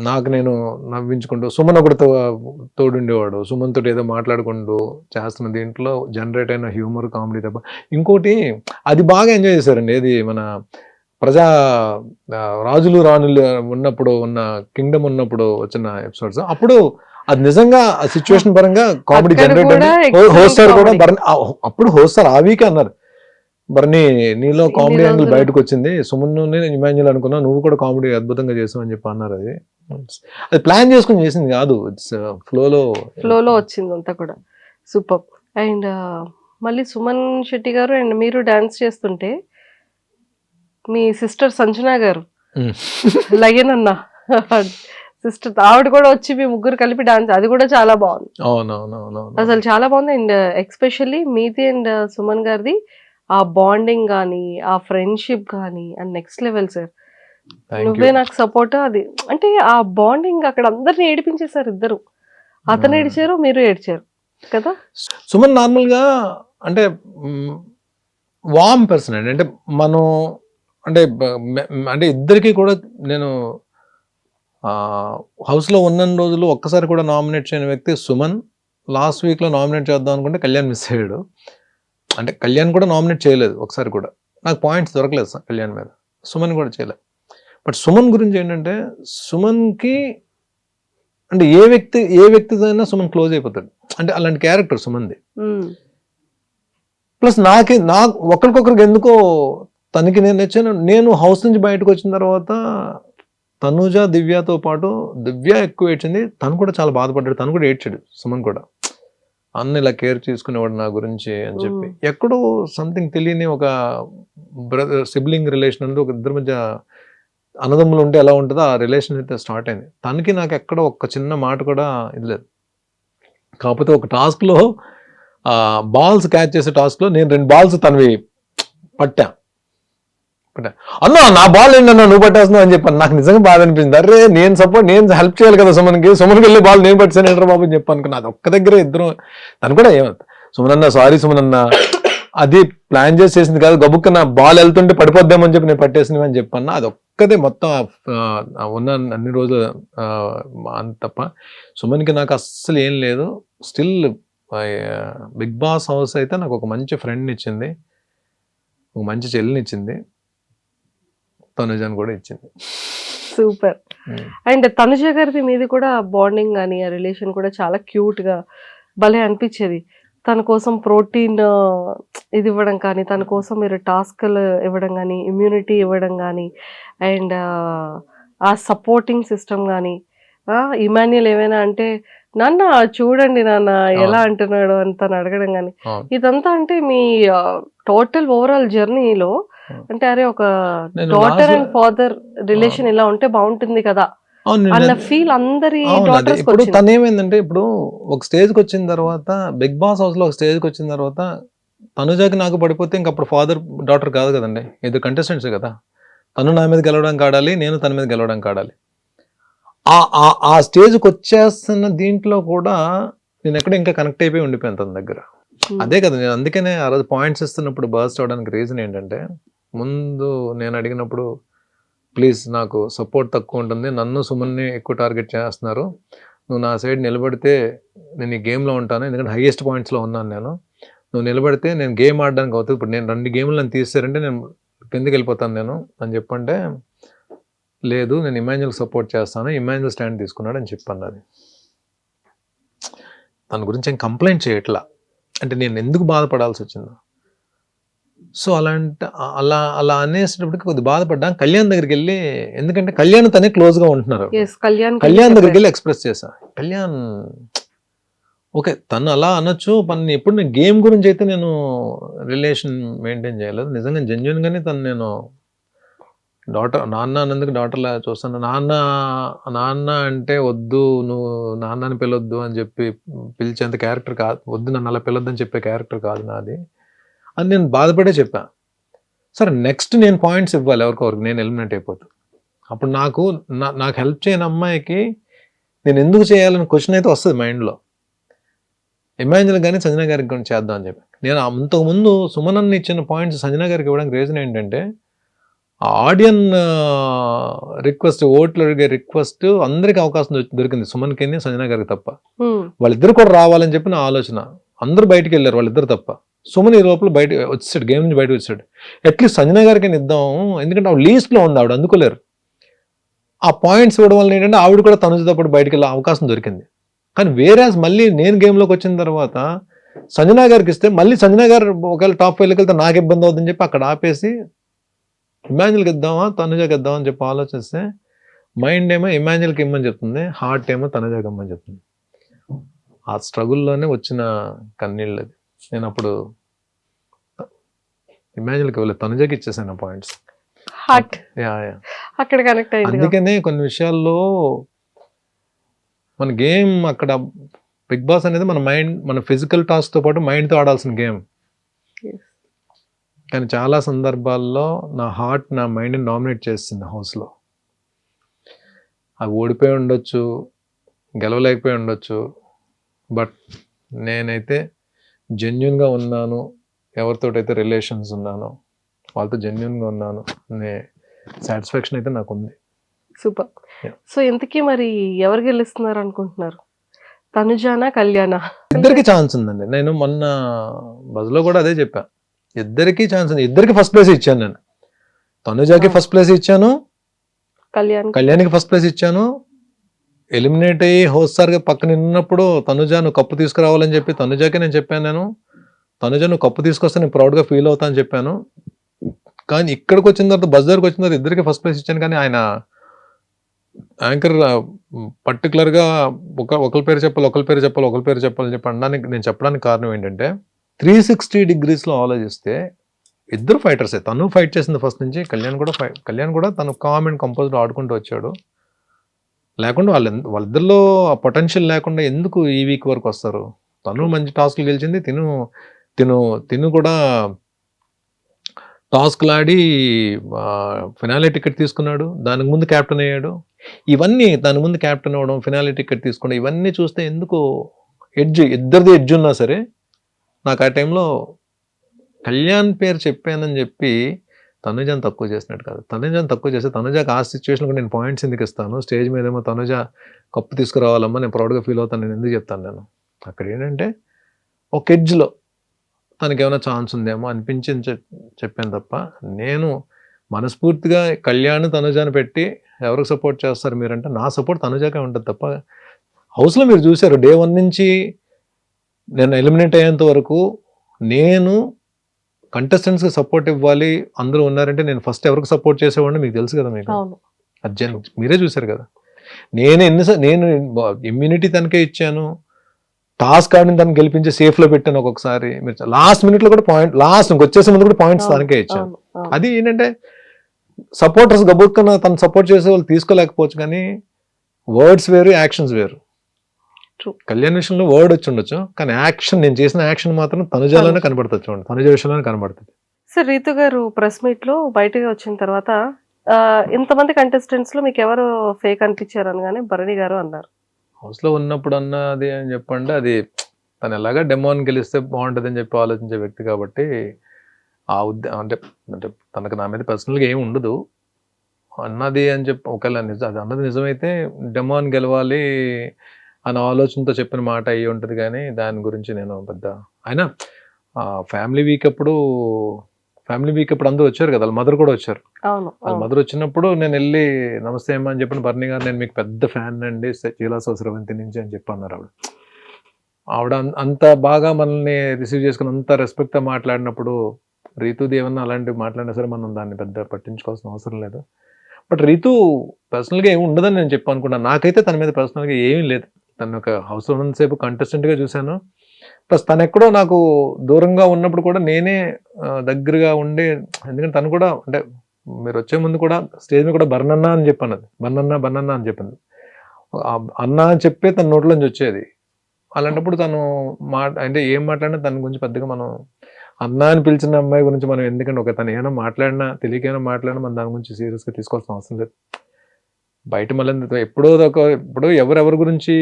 నాకు నేను నవ్వించుకుంటూ, సుమన్ ఒకటి తోడుండేవాడు, సుమన్ తోటి ఏదో మాట్లాడుకుంటూ చేస్తున్న దీంట్లో జనరేట్ అయిన హ్యూమర్, కామెడీ తప్ప ఇంకోటి అది బాగా ఎంజాయ్ చేశారండి. ఏది మన రాజులు రాణులు ఉన్నప్పుడు ఉన్న కింగ్డమ్ ఉన్నప్పుడు వచ్చిన ఎపిసోడ్స్, అప్పుడు అది నిజంగా ఆ సిచ్యువేషన్ పరంగా కామెడీ జనరేట్ అయింది. హోస్టర్ కూడా అప్పుడు హోస్టర్ ఆ వీకే అన్నారు, బర్నీ నీలో కామెడీ యాంగిల్ బయటకు వచ్చింది, సుమన్ ఇమాన్యుల్ అనుకున్నా, నువ్వు కూడా కామెడీ అద్భుతంగా చేసావు అని చెప్పి అన్నారు. అది ప్లాన్ చేసుకుని చేసింది కాదు, ఇట్స్ ఫ్లోలో వచ్చింది అంతా కూడా. సూపర్. అండ్ మళ్ళీ సుమన్ శెట్టి గారు అండ్ మీరు డాన్స్ చేస్తుంటే మీ సిస్టర్ సంజన గారు లయన్ అన్న సిస్టర్, ఆవిడ కూడా వచ్చి మీ ముగ్గురు కలిపి డాన్స్, అది కూడా చాలా బాగుంది. అసలు చాలా బాగుంది. అండ్ ఎక్స్పెషల్లీ మీది అండ్ సుమన్ గారిది ఆ బాండింగ్ కానీ, ఆ ఫ్రెండ్షిప్ కానీ అండ్ నెక్స్ట్ లెవెల్ సార్. నువ్వే నాకు సపోర్ట్. అది అంటే ఆ బాండింగ్ అక్కడ అందరిని ఏడిపించేశారు ఇద్దరు. అతను ఏడిచారు, మీరు ఏడ్చారు కదా. సుమన్ నార్మల్గా అంటే వార్మ్ పర్సన్ అండి. అంటే మనం అంటే ఇద్దరికి కూడా నేను హౌస్లో ఉన్న రోజులు ఒక్కసారి కూడా నామినేట్ చేయని వ్యక్తి సుమన్. లాస్ట్ వీక్లో నామినేట్ చేద్దాం అనుకుంటే కళ్యాణ్ మిస్ అయ్యాడు. అంటే కళ్యాణ్ కూడా నామినేట్ చేయలేదు ఒకసారి కూడా, నాకు పాయింట్స్ దొరకలేదు సార్ కళ్యాణ్ మీద. సుమన్ కూడా చేయలేదు. బట్ సుమన్ గురించి ఏంటంటే, సుమన్కి అంటే ఏ వ్యక్తితో అయినా సుమన్ క్లోజ్ అయిపోతాడు. అంటే అలాంటి క్యారెక్టర్ సుమన్ది. ప్లస్ నాకు ఒకరికొకరికి ఎందుకో తనకి నేను నచ్చాను. నేను హౌస్ నుంచి బయటకు వచ్చిన తర్వాత తనుజ దివ్యతో పాటు, దివ్య ఎక్కువ ఏడ్చింది, తను కూడా చాలా బాధపడ్డాడు, తను కూడా ఏడ్చాడు. సుమన్ కూడా అన్న ఇలా కేర్ తీసుకునేవాడు నా గురించి అని చెప్పి. ఎక్కడో సంథింగ్ తెలియని ఒక సిబ్లింగ్ రిలేషన్ అనేది, ఒక ఇద్దరి మధ్య అన్నదమ్ములు ఉంటే ఎలా ఉంటుందో ఆ రిలేషన్ అయితే స్టార్ట్ అయింది. తనకి నాకు ఎక్కడ ఒక్క చిన్న మాట కూడా ఇది లేదు. కాకపోతే ఒక టాస్క్లో బాల్స్ క్యాచ్ చేసే టాస్క్లో నేను 2 బాల్స్ తనవి అన్నా నా బాల్ ఏంటన్నా నువ్వు పట్టేస్తున్నావు అని చెప్పాను. నాకు నిజంగా బాధ అనిపించింది. అరే నేను హెల్ప్ చేయాలి కదా సుమన్కి వెళ్ళి బాల్ నేను పట్టాను ఏంట్రా బాబు అని చెప్పాను అనుకున్నా. అది ఒక్క దగ్గర ఇద్దరు తను కూడా ఏమంత సుమనన్న సారీ సుమనన్న అది ప్లాన్ చేసేసింది కాదు, గబుక్క నా బాల్ వెళ్తుంటే పడిపోద్దామని చెప్పి నేను పట్టేసినవి అని చెప్పన్నా. అది ఒక్కదే మొత్తం ఉన్న అన్ని రోజులు అంత తప్ప సుమన్కి నాకు అస్సలు ఏం లేదు. స్టిల్ బిగ్ బాస్ హౌస్ అయితే నాకు ఒక మంచి ఫ్రెండ్ని ఇచ్చింది, ఒక మంచి చెల్లిని ఇచ్చింది, తనుజాని కూడా ఇచ్చింది. సూపర్. అండ్ తనుజ గారిది మీది కూడా బాండింగ్ కానీ ఆ రిలేషన్ కూడా చాలా క్యూట్ గా భలే అనిపించేది. తన కోసం ప్రోటీన్ ఇది ఇవ్వడం కానీ, తన కోసం మీరు టాస్క్లు ఇవ్వడం కానీ, ఇమ్యూనిటీ ఇవ్వడం కానీ, అండ్ ఆ సపోర్టింగ్ సిస్టమ్ కానీ, ఇమాన్యుయల్ ఏమైనా అంటే నాన్న చూడండి నాన్న ఎలా అంటున్నాడు అని తను అడగడం కానీ, ఇదంతా అంటే మీ టోటల్ ఓవరాల్ జర్నీలో అంటే అరే ఒక డాటర్ అండ్ ఫాదర్ రిలేషన్ ఇలా ఉంటే బాగుంటుంది కదా అన్న ఫీల్ అందరి డాటర్స్ ఇప్పుడు తను ఏమైందంటే, ఇప్పుడు ఒక స్టేజ్కి వచ్చిన తర్వాత బిగ్ బాస్ హౌస్ లో ఒక స్టేజ్కి వచ్చిన తర్వాత తనుజాకి నాకు పడిపోతే ఇంక అప్పుడు ఫాదర్ డాటర్ కాదు కదండి, ఇద్దరు కంటెస్టెంట్స్ కదా. తను నా మీద గెలవడానికి ఆడాలి, నేను తన మీద గెలవడానికి ఆడాలి. ఆ స్టేజ్కి వచ్చేస్తున్న దీంట్లో కూడా నేను ఎక్కడ ఇంకా కనెక్ట్ అయిపోయి ఉండిపోయాను తన దగ్గర. అదే కదా నేను అందుకనే ఆ రోజు పాయింట్స్ ఇస్తున్నప్పుడు బర్స్ట్ అవడానికి రీజన్ ఏంటంటే, ముందు నేను అడిగినప్పుడు ప్లీజ్ నాకు సపోర్ట్ తక్కువ ఉంటుంది, నన్ను సుమన్ని ఎక్కువ టార్గెట్ చేస్తున్నారు, నువ్వు నా సైడ్ నిలబడితే నేను ఈ గేమ్లో ఉంటాను, ఎందుకంటే హైయెస్ట్ పాయింట్స్లో ఉన్నాను నేను, నువ్వు నిలబడితే నేను గేమ్ ఆడడానికి అవుతుంది. ఇప్పుడు నేను 2 గేమ్లు నన్ను తీసారంటే నేను కిందకి వెళ్ళిపోతాను నేను అని చెప్పంటే, లేదు నేను ఇమాన్యుయల్కి సపోర్ట్ చేస్తాను, ఇమాన్యుయల్ స్టాండ్ తీసుకున్నాడు అని చెప్పాను. అది తన గురించి ఏం కంప్లైంట్ చేయట్లా, అంటే నేను ఎందుకు బాధపడాల్సి వచ్చిందో. సో అలా అనేసేటప్పటికి కొద్దిగా బాధపడ్డా. కళ్యాణ్ దగ్గరికి వెళ్ళి, ఎందుకంటే కళ్యాణ్ తనే క్లోజ్గా ఉంటున్నారు, కళ్యాణ్ దగ్గరికి వెళ్ళి ఎక్స్ప్రెస్ చేశా. కళ్యాణ్ ఓకే తను అలా అనొచ్చు, పని ఎప్పుడు నేను గేమ్ గురించి అయితే నేను రిలేషన్ మెయింటైన్ చేయలేదు. నిజంగా జెన్యున్గానే తను నేను నాన్న అన్నందుకు డాటర్లా చూస్తాను. నాన్న అంటే వద్దు, నువ్వు నాన్నని పిలవద్దు అని చెప్పి పిలిచేంత క్యారెక్టర్ కాదు, వద్దు నన్ను అలా పిలవద్దని చెప్పే క్యారెక్టర్ కాదు నాది అని నేను బాధపడే చెప్పా. సరే నెక్స్ట్ నేను పాయింట్స్ ఇవ్వాలి ఎవరికొరికి, నేను ఎలిమినేట్ అయిపోతాను. అప్పుడు నాకు హెల్ప్ చేయని అమ్మాయికి నేను ఎందుకు చేయాలని క్వశ్చన్ అయితే వస్తుంది మైండ్లో. ఇమాన్యుయల్ కానీ సంజన గారికి కూడా చేద్దాం అని చెప్పి నేను అంతకుముందు సుమనన్ని ఇచ్చిన పాయింట్స్ సంజన గారికి ఇవ్వడానికి రీజన్ ఏంటంటే, ఆడియన్ రిక్వెస్ట్, ఓట్లు అడిగే రిక్వెస్ట్ అందరికి అవకాశం దొరికింది, సుమన్కి సంజన గారికి తప్ప. వాళ్ళిద్దరు కూడా రావాలని చెప్పి నా ఆలోచన. అందరూ బయటికి వెళ్ళారు వాళ్ళిద్దరు తప్ప. సుమన్ ఈ లోపల బయట వచ్చేసాడు, గేమ్ నుంచి బయటకు వచ్చాడు. అట్లీస్ట్ సంజన గారికి ఇద్దాం, ఎందుకంటే ఆవిడ లీస్ట్లో ఉంది, ఆవిడ అందుకోలేరు. ఆ పాయింట్స్ ఇవ్వడం వల్ల ఏంటంటే ఆవిడ కూడా తనుజతో పాటు బయటకు వెళ్ళే అవకాశం దొరికింది. కానీ వేరేస్ మళ్ళీ నేను గేమ్లోకి వచ్చిన తర్వాత సంజన గారికి ఇస్తే మళ్ళీ సంజన గారు ఒకవేళ టాప్ 5లోకి వెళ్తే నాకు ఇబ్బంది అవుతుందని చెప్పి అక్కడ ఆపేసి ఇమాన్యుయల్కి ఇద్దామా తనుజకి ఇద్దామని చెప్పి ఆలోచిస్తే మైండ్ ఏమో ఇమాన్యుయల్కి ఇమ్మని చెప్తుంది, హార్ట్ ఏమో తనుజకి ఇమ్మని చెప్తుంది. ఆ స్ట్రగుల్లోనే వచ్చిన కన్నీళ్ళు అది. నేను అప్పుడు ఇమాన్యుయల్కి వెళ్ళి తనుజకి ఇచ్చేసాను పాయింట్స్. అక్కడ కనెక్ట్ అయ్యింది. అందుకనే కొన్ని విషయాల్లో మన గేమ్ అక్కడ బిగ్ బాస్ అనేది మన మైండ్, మన ఫిజికల్ టాస్క్తో పాటు మైండ్తో ఆడాల్సిన గేమ్. కానీ చాలా సందర్భాల్లో నా హార్ట్ నా మైండ్ని డామినేట్ చేస్తుంది హౌస్లో. అవి ఓడిపోయి ఉండొచ్చు, గెలవలేకపోయి ఉండొచ్చు, బట్ నేనైతే జెన్యున్గా ఉన్నాను, ఎవరితోటైతే రిలేషన్స్ ఉన్నానో వాళ్ళతో జెన్యున్గా ఉన్నాను అనే సాటిస్ఫాక్షన్ అయితే నాకు ఉంది. సూపర్. సో ఇంతకీ మరి ఎవరు గెలుస్తున్నారు అనుకుంటున్నారు, తనుజానా కళ్యాణా? ఇద్దరికి ఛాన్స్ ఉందండి. నేను మొన్న బజ్లో కూడా అదే చెప్పా, ఇద్దరికి ఛాన్స్ ఉంది. ఇద్దరికి ఫస్ట్ ప్లేస్ ఇచ్చాను నేను. తనుజాకి ఫస్ట్ ప్లేస్ ఇచ్చాను, కళ్యాణ్కి ఫస్ట్ ప్లేస్ ఇచ్చాను. ఎలిమినేట్ అయ్యి హోస్టార్గా పక్కన ఉన్నప్పుడు తనుజా నువ్వు కప్పు తీసుకురావాలని చెప్పి తనుజాకి నేను చెప్పాను. నేను తనుజా నువ్వు కప్పు తీసుకొస్తే నేను ప్రౌడ్గా ఫీల్ అవుతా అని చెప్పాను. కానీ ఇక్కడికి వచ్చిన తర్వాత బస్ దగ్గరకు వచ్చిన తర్వాత ఇద్దరికి ఫస్ట్ ప్లేస్ ఇచ్చాను. కానీ ఆయన యాంకర్ పర్టికులర్గా ఒకరి పేరు చెప్పాలని చెప్పి అనడానికి నేను చెప్పడానికి కారణం ఏంటంటే 360 degreesలో ఆలోచిస్తే ఇద్దరు ఫైటర్సే. తను ఫైట్ చేసింది ఫస్ట్ నుంచి, కళ్యాణ్ కూడా తను కామ్ అండ్ కంపోజ్డ్ ఆడుకుంటూ వచ్చాడు. లేకుండా వాళ్ళిద్దరిలో ఆ పొటెన్షియల్ లేకుండా ఎందుకు ఈ వీక్ వరకు వస్తారు? తను మంచి టాస్క్లు గెలిచింది, తిను కూడా టాస్క్లాడి ఫినాలే టికెట్ తీసుకున్నాడు, దానికి ముందు క్యాప్టెన్ అయ్యాడు. ఇవన్నీ దాని ముందు క్యాప్టెన్ అవ్వడం, ఫినాలే టికెట్ తీసుకోవడం, ఇవన్నీ చూస్తే ఎందుకో ఇద్దరిది ఎడ్జ్ ఉన్నా సరే నాకు ఆ టైంలో కళ్యాణ్ పేరు చెప్పానని చెప్పి తనుజాని తక్కువ చేసినట్టు కాదు. తనుజాని తక్కువ చేస్తే తనుజాకి ఆ సిచ్యువేషన్ కూడా నేను పాయింట్స్ ఎందుకు ఇస్తాను, స్టేజ్ మీద ఏమో తనుజ కప్పు తీసుకురావాలమ్మా, నేను ప్రౌడ్గా ఫీల్ అవుతాను, నేను ఎందుకు చెప్తాను నేను. అక్కడ ఏంటంటే ఒక ఎడ్జ్లో తనకి ఏమైనా ఛాన్స్ ఉందేమో అనిపించింది చెప్పాను తప్ప, నేను మనస్ఫూర్తిగా కళ్యాణ్ తనుజాని పెట్టి ఎవరికి సపోర్ట్ చేస్తారు మీరంటే నా సపోర్ట్ తనుజాకే ఉంటుంది తప్ప. హౌస్లో మీరు చూశారు డే 1 నుంచి నేను ఎలిమినేట్ అయ్యేంత వరకు నేను కంటెస్టెంట్స్కి సపోర్ట్ ఇవ్వాలి, అందరూ ఉన్నారంటే నేను ఫస్ట్ ఎవరికి సపోర్ట్ చేసేవాడిని మీకు తెలుసు కదా. మీకు అర్జున్ మీరే చూశారు కదా. నేను ఇమ్యూనిటీ తనకే ఇచ్చాను, టాస్క్ ఆడిని తను గెలిపించి సేఫ్లో పెట్టాను. ఒక్కొక్కసారి మీరు లాస్ట్ మినిట్లో కూడా లాస్ట్ వచ్చేసే ముందు కూడా పాయింట్స్ తనకే ఇచ్చాను. అది ఏంటంటే సపోర్టర్స్ గబుక్కున తను సపోర్ట్ చేసే వాళ్ళు తీసుకోలేకపోవచ్చు, కానీ వర్డ్స్ వేరు, యాక్షన్స్ వేరు. కళ్యాణ్ విషయంలో వర్డ్ వచ్చి ఉండొచ్చు, కానీ యాక్షన్, నేను చేసిన యాక్షన్ మాత్రం తనుజాలోనే కనబడుతుంది. చూడండి, తనుజ విషయంలోనే కనబడుతుంది. సార్ రీతు గారు ప్రెస్ మీట్ లో బయటకు వచ్చిన తర్వాత ఇంతమంది కంటెస్టెంట్స్ లో మీకు ఎవరు ఫేక్ అనిపించారు అనగానే భరణి గారు అన్నారు. హౌస్లో ఉన్నప్పుడు అన్నది అని చెప్పండి, అది తను ఎలాగా డెమోని గెలిస్తే బాగుంటుంది అని చెప్పి ఆలోచించే వ్యక్తి కాబట్టి ఆ అంటే తనకు నా మీద పర్సనల్గా ఏమి ఉండదు. అన్నది అని చెప్పి ఒకవేళ అది అన్నది నిజమైతే డెమోని గెలవాలి అన్న ఆలోచనతో చెప్పిన మాట అయ్యి ఉంటుంది, కానీ దాని గురించి నేను పెద్ద అయినా ఫ్యామిలీ వీక్ అప్పుడు అందరూ వచ్చారు కదా, వాళ్ళ మదర్ కూడా వచ్చారు. వాళ్ళ మదర్ వచ్చినప్పుడు నేను వెళ్ళి నమస్తే అమ్మా అని చెప్పిన భరణి గారు, నేను మీకు పెద్ద ఫ్యాన్ అండి చీలాసో స్రవంతి నుంచి అని చెప్పి అన్నారు. ఆవిడ అంత బాగా మనల్ని రిసీవ్ చేసుకుని అంత రెస్పెక్ట్గా మాట్లాడినప్పుడు, రీతుది ఏమన్నా అలాంటివి మాట్లాడినా సరే మనం దాన్ని పెద్ద పట్టించుకోవాల్సిన అవసరం లేదు. బట్ రీతు పర్సనల్గా ఏమి ఉండదని నేను చెప్పి అనుకున్నాను. నాకైతే తన మీద పర్సనల్గా ఏమీ లేదు. తను ఒక హౌస్లో ఉన్నంతసేపు కంటెస్టెంట్గా చూశాను. ప్లస్ తను ఎక్కడో నాకు దూరంగా ఉన్నప్పుడు కూడా నేనే దగ్గరగా ఉండి, ఎందుకంటే తను కూడా అంటే మీరు వచ్చే ముందు కూడా స్టేజ్ మీద కూడా బర్నన్నా అని చెప్పాను, అది బర్నన్నా అని చెప్పింది. అన్న అని చెప్పే తన నోట్లోంచి వచ్చేది. అలాంటప్పుడు తను అంటే ఏం మాట్లాడినా తన గురించి పెద్దగా మనం అన్న అని పిలిచిన అమ్మాయి గురించి మనం ఎందుకంటే తను ఏమైనా మాట్లాడినా తెలియకైనా మాట్లాడినా మనం దాని గురించి సీరియస్గా తీసుకోవాల్సిన అవసరం లేదు. బయట మళ్ళీ ఇప్పుడు ఎవరెవరి గురించి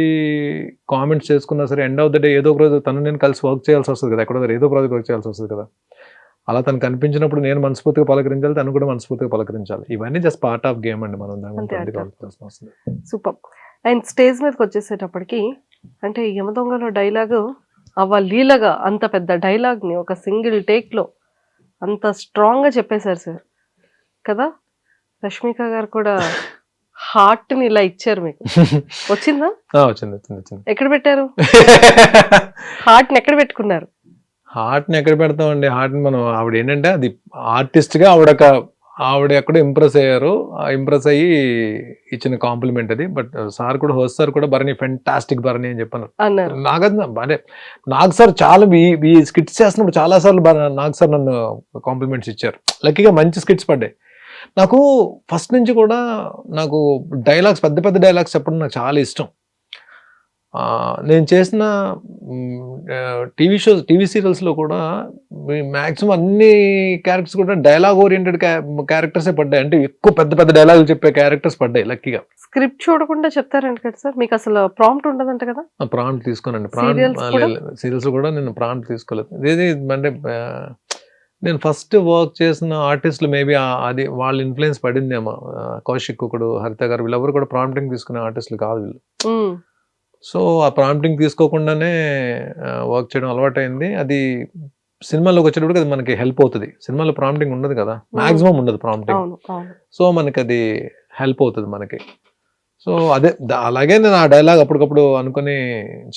కామెంట్స్ చేసుకున్నా సరే ఎండ్ ఆఫ్ ద డే ఏదో ఒక రోజు తను నేను కలిసి వర్క్ చేయాల్సి వస్తుంది కదా, ఎక్కడో ఏదో ప్రాజెక్ట్ వర్క్ చేయాల్సి వస్తుంది కదా. అలా తను కనిపించినప్పుడు నేను మనస్ఫూర్తిగా పలకరించాలి, తను కూడా మనస్ఫూర్తిగా పలకరించాలి. ఇవన్నీ జస్ట్ పార్ట్ ఆఫ్ గేమ్ అండి, మనం దాని వస్తుంది. సూపర్. అండ్ స్టేజ్ మీదకి వచ్చేసేటప్పటికి అంటే యమదొంగలో డైలాగు లీలగా అంత పెద్ద డైలాగ్ని ఒక సింగిల్ టేక్లో అంత స్ట్రాంగ్గా చెప్పేశారు సార్ కదా. రష్మిక గారు కూడా హార్ట్ని ఇలా ఇచ్చారు మీకు. వచ్చిందా? వచ్చింది. ఎక్కడ పెట్టారు హార్ట్ని? ఎక్కడ పెట్టుకున్నారు? హార్ట్ని ఎక్కడ పెడతామండి? హార్ట్ని మనం ఆవిడ ఏంటంటే అది ఆర్టిస్ట్గా ఆవిడ ఎక్కడో ఇంప్రెస్ అయ్యారు, ఇంప్రెస్ అయ్యి ఇచ్చిన కాంప్లిమెంట్ అది. బట్ సార్ కూడా హోస్ట్ సార్ కూడా భరణి ఫెంటాస్టిక్ భరణి అని చెప్పాను. అంటే నాగ్ సార్ చాలా ఈ స్కిట్స్ చేస్తున్నప్పుడు చాలా సార్లు నాగ్ సార్ నన్ను కాంప్లిమెంట్స్ ఇచ్చారు. లక్కీగా మంచి స్కిట్స్ పడ్డాయి. నాకు ఫస్ట్ నుంచి కూడా నాకు డైలాగ్స్, పెద్ద పెద్ద డైలాగ్స్ చెప్పడం నాకు చాలా ఇష్టం. నేను చేసిన టీవీ సీరియల్స్లో కూడా మ్యాక్సిమం అన్ని క్యారెక్టర్స్ కూడా డైలాగ్ ఓరియంటెడ్ క్యారెక్టర్సే పడ్డాయి. అంటే ఎక్కువ పెద్ద పెద్ద డైలాగులు చెప్పే క్యారెక్టర్స్ పడ్డాయి లక్కీగా. స్క్రిప్ట్ చూడకుండా చెప్తారంట కదా సార్, మీకు అసలు ప్రాంప్ట్ ఉండదంట కదా? ప్రాంప్ట్ తీసుకోనండి. సీరియల్స్ కూడా నేను ప్రాంప్ట్ తీసుకోలేదు. ఇది అంటే నేను ఫస్ట్ వర్క్ చేసిన ఆర్టిస్టులు మేబీ అది వాళ్ళ ఇన్ఫ్లుయెన్స్ పడిందేమో. కౌశిక్ ఒకడు, హరిత గారు, వీళ్ళెవరు కూడా ప్రాంప్టింగ్ తీసుకునే ఆర్టిస్టులు కాదు వీళ్ళు. సో ఆ ప్రాంప్టింగ్ తీసుకోకుండానే వర్క్ చేయడం అలవాటైంది. అది సినిమాలోకి వచ్చేటప్పుడు అది మనకి హెల్ప్ అవుతుంది. సినిమాలో ప్రాంప్టింగ్ ఉండదు కదా, మాక్సిమం ఉండదు ప్రాంప్టింగ్. సో మనకి అది హెల్ప్ అవుతుంది మనకి. సో అదే అలాగే నేను ఆ డైలాగ్ అప్పటికప్పుడు అనుకుని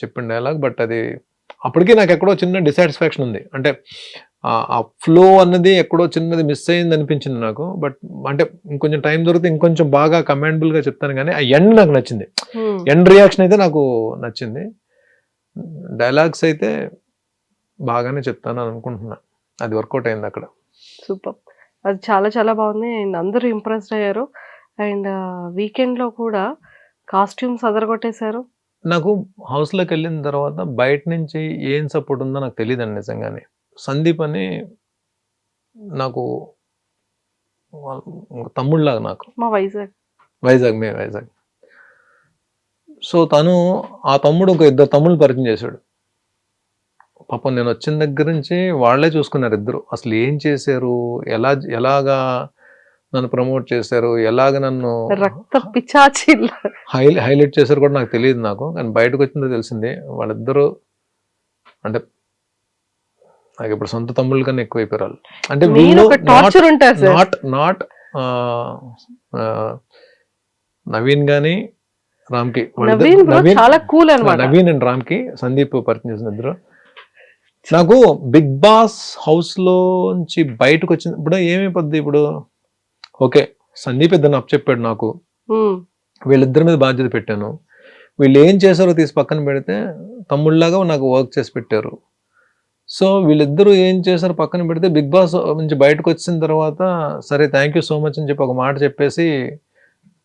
చెప్పిన డైలాగ్. బట్ అది అప్పటికీ నాకు ఎక్కడో చిన్న డిసాటిస్ఫాక్షన్ ఉంది. అంటే ఆ ఫ్లో అన్నది ఎక్కడో చిన్నది మిస్ అయింది అనిపించింది నాకు. బట్ అంటే ఇంకొంచెం టైం దొరికితే ఇంకొంచెం బాగా కమాండబుల్గా చెప్తాను, కానీ ఆ ఎండ్ నాకు నచ్చింది. ఎండ్ రియాక్షన్ అయితే నాకు నచ్చింది. డైలాగ్స్ అయితే బాగానే చెప్తాను అనుకుంటున్నా. అది వర్కౌట్ అయింది అక్కడ. సూపర్. అది చాలా చాలా బాగుంది. అండ్ అందరూ ఇంప్రెస్డ్ అయ్యారు. అండ్ వీకెండ్లో కూడా కాస్ట్యూమ్స్ అదరగొట్టేశారు. నాకు హౌస్లోకి వెళ్ళిన తర్వాత బయట నుంచి ఏం సపోర్ట్ ఉందో నాకు తెలియదండి నిజంగానే. సందీప్ అని నాకు తమ్ముళ్ళలాగా నాకు. మా వైజాగ్. వైజాగ్. సో తను ఆ తమ్ముడు ఒక 2 తమ్ముళ్ళు పరిచయం చేశాడు. పాపం నేను వచ్చిన దగ్గర నుంచి వాళ్ళే చూసుకున్నారు ఇద్దరు. అసలు ఏం చేశారు, ఎలాగా నన్ను ప్రమోట్ చేశారు, ఎలాగ నన్ను రక్త పిచాచిల్ హైలైట్ చేశారు కూడా నాకు తెలియదు. కానీ బయటకు వచ్చిందో తెలిసింది. వాళ్ళిద్దరూ అంటే నాకు ఇప్పుడు సొంత తమ్ముళ్ళ కన్నా ఎక్కువైపోయారు వాళ్ళు. అంటే టార్చర్ ఉంటారు సార్. నాట్ నవీన్ గాని రామ్కి, చాలా కూల్ అన్నమాట. నవీన్ అండ్ రామ్కి సందీప్ పరిచయం చేసిన ఇద్దరు. నాకు బిగ్ బాస్ హౌస్ లోంచి బయటకు వచ్చిన ఇప్పుడు ఏమైపోద్ది, ఇప్పుడు ఓకే సందీప్ ఇద్దరు అప్ చెప్పాడు నాకు, వీళ్ళిద్దరి మీద బాధ్యత పెట్టాను, వీళ్ళు ఏం చేశారో తీసి పక్కన పెడితే తమ్ముళ్ళలాగా నాకు వర్క్ చేసి పెట్టారు. సో వీళ్ళిద్దరూ ఏం చేశారో పక్కన పెడితే బిగ్ బాస్ నుంచి బయటకు వచ్చిన తర్వాత సరే థ్యాంక్ యూ సో మచ్ అని చెప్పి ఒక మాట చెప్పేసి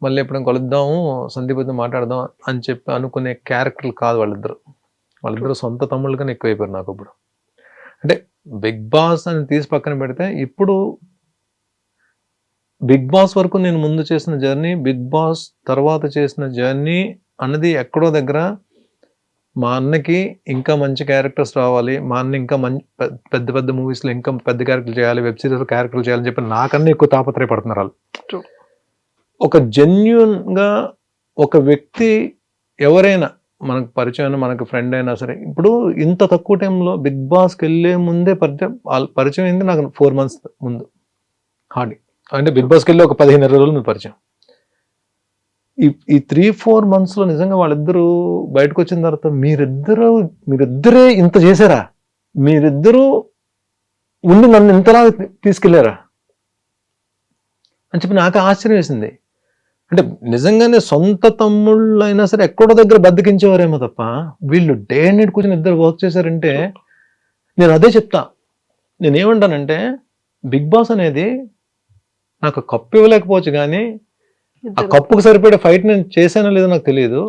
మళ్ళీ ఎప్పుడైనా కలుద్దాము సందీప్తో మాట్లాడదాం అని చెప్పి అనుకునే క్యారెక్టర్లు కాదు వాళ్ళిద్దరు సొంత తమ్ముళ్ళ కన్నా ఎక్కువైపోయారు నాకు ఇప్పుడు. అంటే బిగ్ బాస్ అని తీసి పక్కన పెడితే ఇప్పుడు బిగ్ బాస్ వరకు నేను ముందు చేసిన జర్నీ, బిగ్ బాస్ తర్వాత చేసిన జర్నీ అన్నది ఎక్కడో దగ్గర మా అన్నకి ఇంకా మంచి క్యారెక్టర్స్ రావాలి, మా అన్న ఇంకా పెద్ద పెద్ద మూవీస్లో ఇంకా పెద్ద క్యారెక్టర్లు చేయాలి, వెబ్ సిరీస్ క్యారెక్టర్లు చేయాలని చెప్పి నాకన్నా ఎక్కువ తాపత్రయపడుతున్నారు వాళ్ళు. ఒక జెన్యూన్గా ఒక వ్యక్తి ఎవరైనా మనకు పరిచయం మనకు ఫ్రెండ్ అయినా సరే, ఇప్పుడు ఇంత తక్కువ టైంలో బిగ్ బాస్కి వెళ్ళే ముందే పరిచయం అయింది నాకు 4 months ముందు హార్డ్లీ. అంటే బిగ్ బాస్కి వెళ్ళి ఒక 15 రోజులు ముందు పరిచయం. ఈ 3-4 monthsలో నిజంగా వాళ్ళిద్దరూ బయటకు వచ్చిన తర్వాత మీరిద్దరే ఇంత చేశారా, మీరిద్దరూ ఉండి నన్ను ఇంతలా తీసుకెళ్లారా అని చెప్పి నాకు ఆశ్చర్యం వేసింది. అంటే నిజంగానే సొంత తమ్ముళ్ళు అయినా సరే ఎక్కడో దగ్గర బద్దకించేవారేమో తప్ప వీళ్ళు డే అండ్ నైట్ కూర్చొని ఇద్దరు వర్క్ చేశారంటే నేను అదే చెప్తా. నేనేమంటానంటే బిగ్ బాస్ అనేది నాకు కప్పు ఇవ్వలేకపోవచ్చు, కానీ ఆ కప్పుకు సరిపడే ఫైట్ నేను చేశానో లేదో నాకు తెలియదు,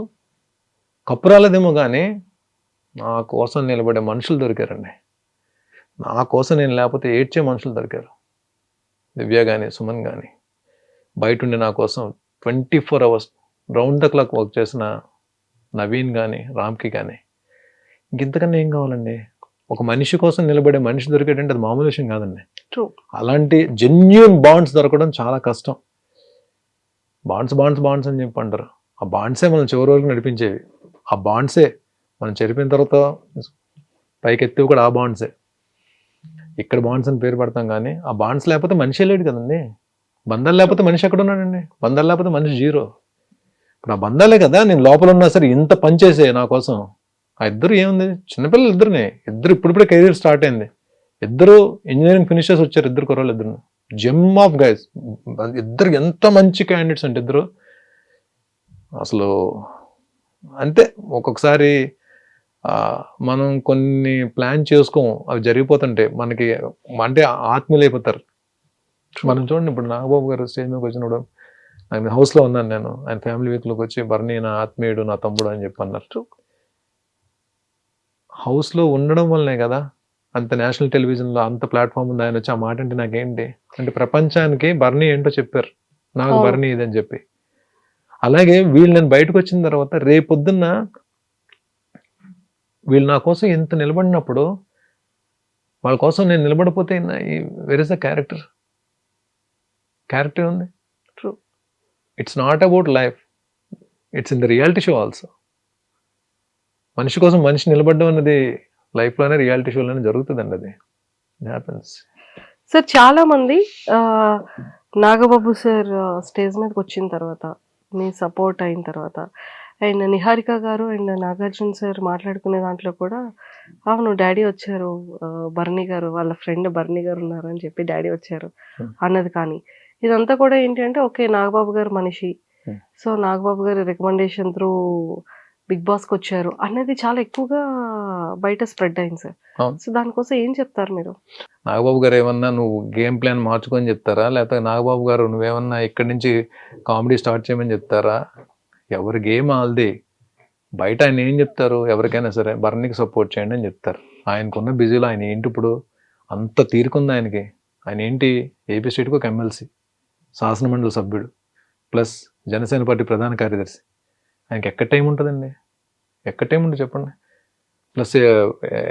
కప్పు రాలేదేమో, కానీ నా కోసం నిలబడే మనుషులు దొరికారండి. నా కోసం నేను లేకపోతే ఏడ్చే మనుషులు దొరికారు. దివ్య కానీ సుమన్ కానీ బయట ఉండి నా కోసం 24 hours round the clock work చేసిన నవీన్ కానీ రామ్కి కానీ ఇంతకన్నా ఏం కావాలండి. ఒక మనిషి కోసం నిలబడే మనిషి దొరికేటంటే అది మామూలు విషయం కాదండి. అలాంటి జెన్యూన్ బాండ్స్ దొరకడం చాలా కష్టం. బాండ్స్ అని చెప్పి అంటారు. ఆ బాండ్సే మనం చివరి వరకు నడిపించేవి. ఆ బాండ్సే మనం చెరిపిన తర్వాత పైకి ఎత్తివి కూడా ఆ బాండ్సే. ఇక్కడ బాండ్స్ అని పేరు పెడతాం, కానీ ఆ బాండ్స్ లేకపోతే మనిషి లేడు కదండి. బంధాలు లేకపోతే మనిషి ఎక్కడ ఉన్నాడండి? బంధాలు లేకపోతే మనిషి జీరో. ఇప్పుడు ఆ బంధాలే కదా నేను లోపల ఉన్నా సరే ఇంత పనిచేసే నా కోసం. ఆ ఇద్దరు ఏముంది, చిన్నపిల్లలు ఇద్దరు ఇప్పుడిప్పుడే కెరీర్ స్టార్ట్ అయింది. ఇద్దరు ఇంజనీరింగ్ ఫినిషర్స్ వచ్చారు, ఇద్దరు కుర్రాళ్ళు ఇద్దరు జెమ్ ఆఫ్ గైస్. ఇద్దరు ఎంత మంచి క్యాండిడేట్స్ అంటే ఇద్దరు అసలు అంతే. ఒక్కొక్కసారి మనం కొన్ని ప్లాన్ చేసుకోం, అవి జరిగిపోతుంటే మనకి అంటే ఆత్మీయులు అయిపోతారు. మనం చూడండి, ఇప్పుడు నాగబాబు గారు స్టేజ్ మీదకి వచ్చినప్పుడు ఆయన హౌస్లో ఉన్నాను నేను, ఆయన ఫ్యామిలీ వీక్లోకి వచ్చి బర్నీ నా ఆత్మీయుడు నా తమ్ముడు అని చెప్పి అన్నారు. హౌస్లో ఉండడం వల్లనే కదా అంత నేషనల్ టెలివిజన్లో అంత ప్లాట్ఫామ్ ఉంది. ఆయన వచ్చి ఆ మాట అంటే నాకేంటి అంటే ప్రపంచానికి బర్నీ ఏంటో చెప్పారు, నాకు బర్నీ ఇదని చెప్పి. అలాగే వీళ్ళు నేను బయటకు వచ్చిన తర్వాత రేపొద్దున్న వీళ్ళు నా కోసం ఎంత నిలబడినప్పుడు వాళ్ళ కోసం నేను నిలబడిపోతే వెర్ ఇస్ ద క్యారెక్టర్ ఉంది. True, it's not about life, it's in the reality show also. మనిషి కోసం మనిషి నిలబడడం అనేది లైఫ్లోనే రియాలిటీ షోలోనే జరుగుతుందండి. అది హ్యాపెన్స్. సార్ చాలా మంది నాగబాబు సార్ స్టేజ్ మీదకి వచ్చిన తర్వాత మీ సపోర్ట్ అయిన తర్వాత అండ్ నిహారిక గారు అండ్ నాగార్జున సార్ మాట్లాడుకునే దాంట్లో కూడా అవును డాడీ వచ్చారు, బర్నీ గారు వాళ్ళ ఫ్రెండ్ బర్నీ గారు ఉన్నారు అని చెప్పి డాడీ వచ్చారు అన్నది. కానీ ఇదంతా కూడా ఏంటి అంటే ఓకే నాగబాబు గారు మనిషి, సో నాగబాబు గారి రికమెండేషన్ త్రూ బిగ్ బాస్కి వచ్చారు అనేది చాలా ఎక్కువగా బయట స్ప్రెడ్ అయింది సార్. సో దానికోసం ఏం చెప్తారు మీరు? నాగబాబు గారు ఏమన్నా నువ్వు గేమ్ ప్లాన్ మార్చుకొని చెప్తారా, లేకపోతే నాగబాబు గారు నువ్వేమన్నా ఇక్కడి నుంచి కామెడీ స్టార్ట్ చేయమని చెప్తారా? ఎవరి గేమ్ ఆల్ది. బయట ఆయన ఏం చెప్తారు, ఎవరికైనా సరే బర్నీకి సపోర్ట్ చేయండి అని చెప్తారు. ఆయనకున్న బిజీలో ఆయన ఏంటి ఇప్పుడు అంత తీరుకుంది ఆయనకి. ఆయన ఏంటి ఏపీ స్టేట్కి ఒక ఎమ్మెల్సీ, శాసనమండలి సభ్యుడు ప్లస్ జనసేన పార్టీ ప్రధాన కార్యదర్శి. ఆయనకి ఎక్కడ టైం ఉంటుందండి? ఎక్కడ టైం ఉంటుంది చెప్పండి? ప్లస్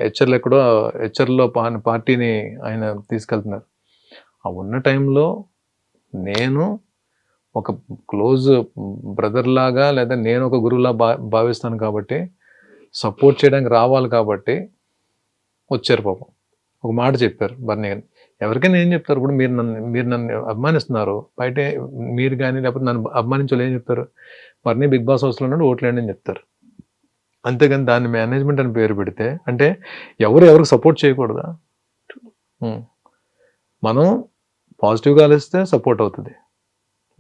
హెచ్ఆర్లు ఎక్కడో హెచ్ఆర్లో పార్టీని ఆయన తీసుకెళ్తున్నారు. ఆ ఉన్న టైంలో నేను ఒక క్లోజ్ బ్రదర్ లాగా లేదా నేను ఒక గురువులా భావిస్తాను కాబట్టి సపోర్ట్ చేయడానికి రావాలి కాబట్టి వచ్చారు పాపం. ఒక మాట చెప్పారు బర్నీ గారిని. ఎవరికైనా ఏం చెప్తారు? ఇప్పుడు మీరు నన్ను అభిమానిస్తున్నారు, బయట మీరు కానీ లేకపోతే నన్ను అభిమానించాలి ఏం చెప్తారు? బర్నీ బిగ్ బాస్ హౌస్లో ఉన్నాడు ఓట్లేండి అని చెప్తారు. అంతేగాని దాన్ని మేనేజ్మెంట్ అని పేరు పెడితే అంటే ఎవరికి సపోర్ట్ చేయకూడదా? మనం పాజిటివ్గా ఆలోచిస్తే సపోర్ట్ అవుతుంది,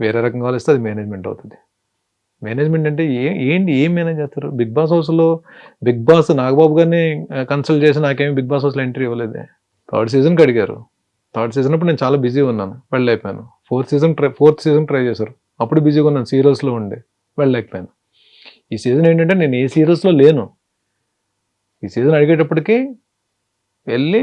వేరే రకంగా ఆలోచిస్తే అది మేనేజ్మెంట్ అవుతుంది. మేనేజ్మెంట్ అంటే ఏం మేనేజ్ చేస్తారు? బిగ్ బాస్ హౌస్లో బిగ్ బాస్ నాగబాబు గారిని కన్సల్ట్ చేసి నాకేమి బిగ్ బాస్ హౌస్లో ఎంట్రీ ఇవ్వలేదే. 3rd సీజన్కి అడిగారు. 3rd సీజన్ అప్పుడు నేను చాలా బిజీగా ఉన్నాను, వెళ్ళలేకపోయాను. 4th సీజన్ ట్రై చేశారు, అప్పుడు బిజీగా ఉన్నాను, సీరియల్స్లో ఉండి వెళ్ళలేకపోయాను. ఈ సీజన్ ఏంటంటే నేను ఏ సీరియల్స్లో లేను. ఈ సీజన్ అడిగేటప్పటికి వెళ్ళి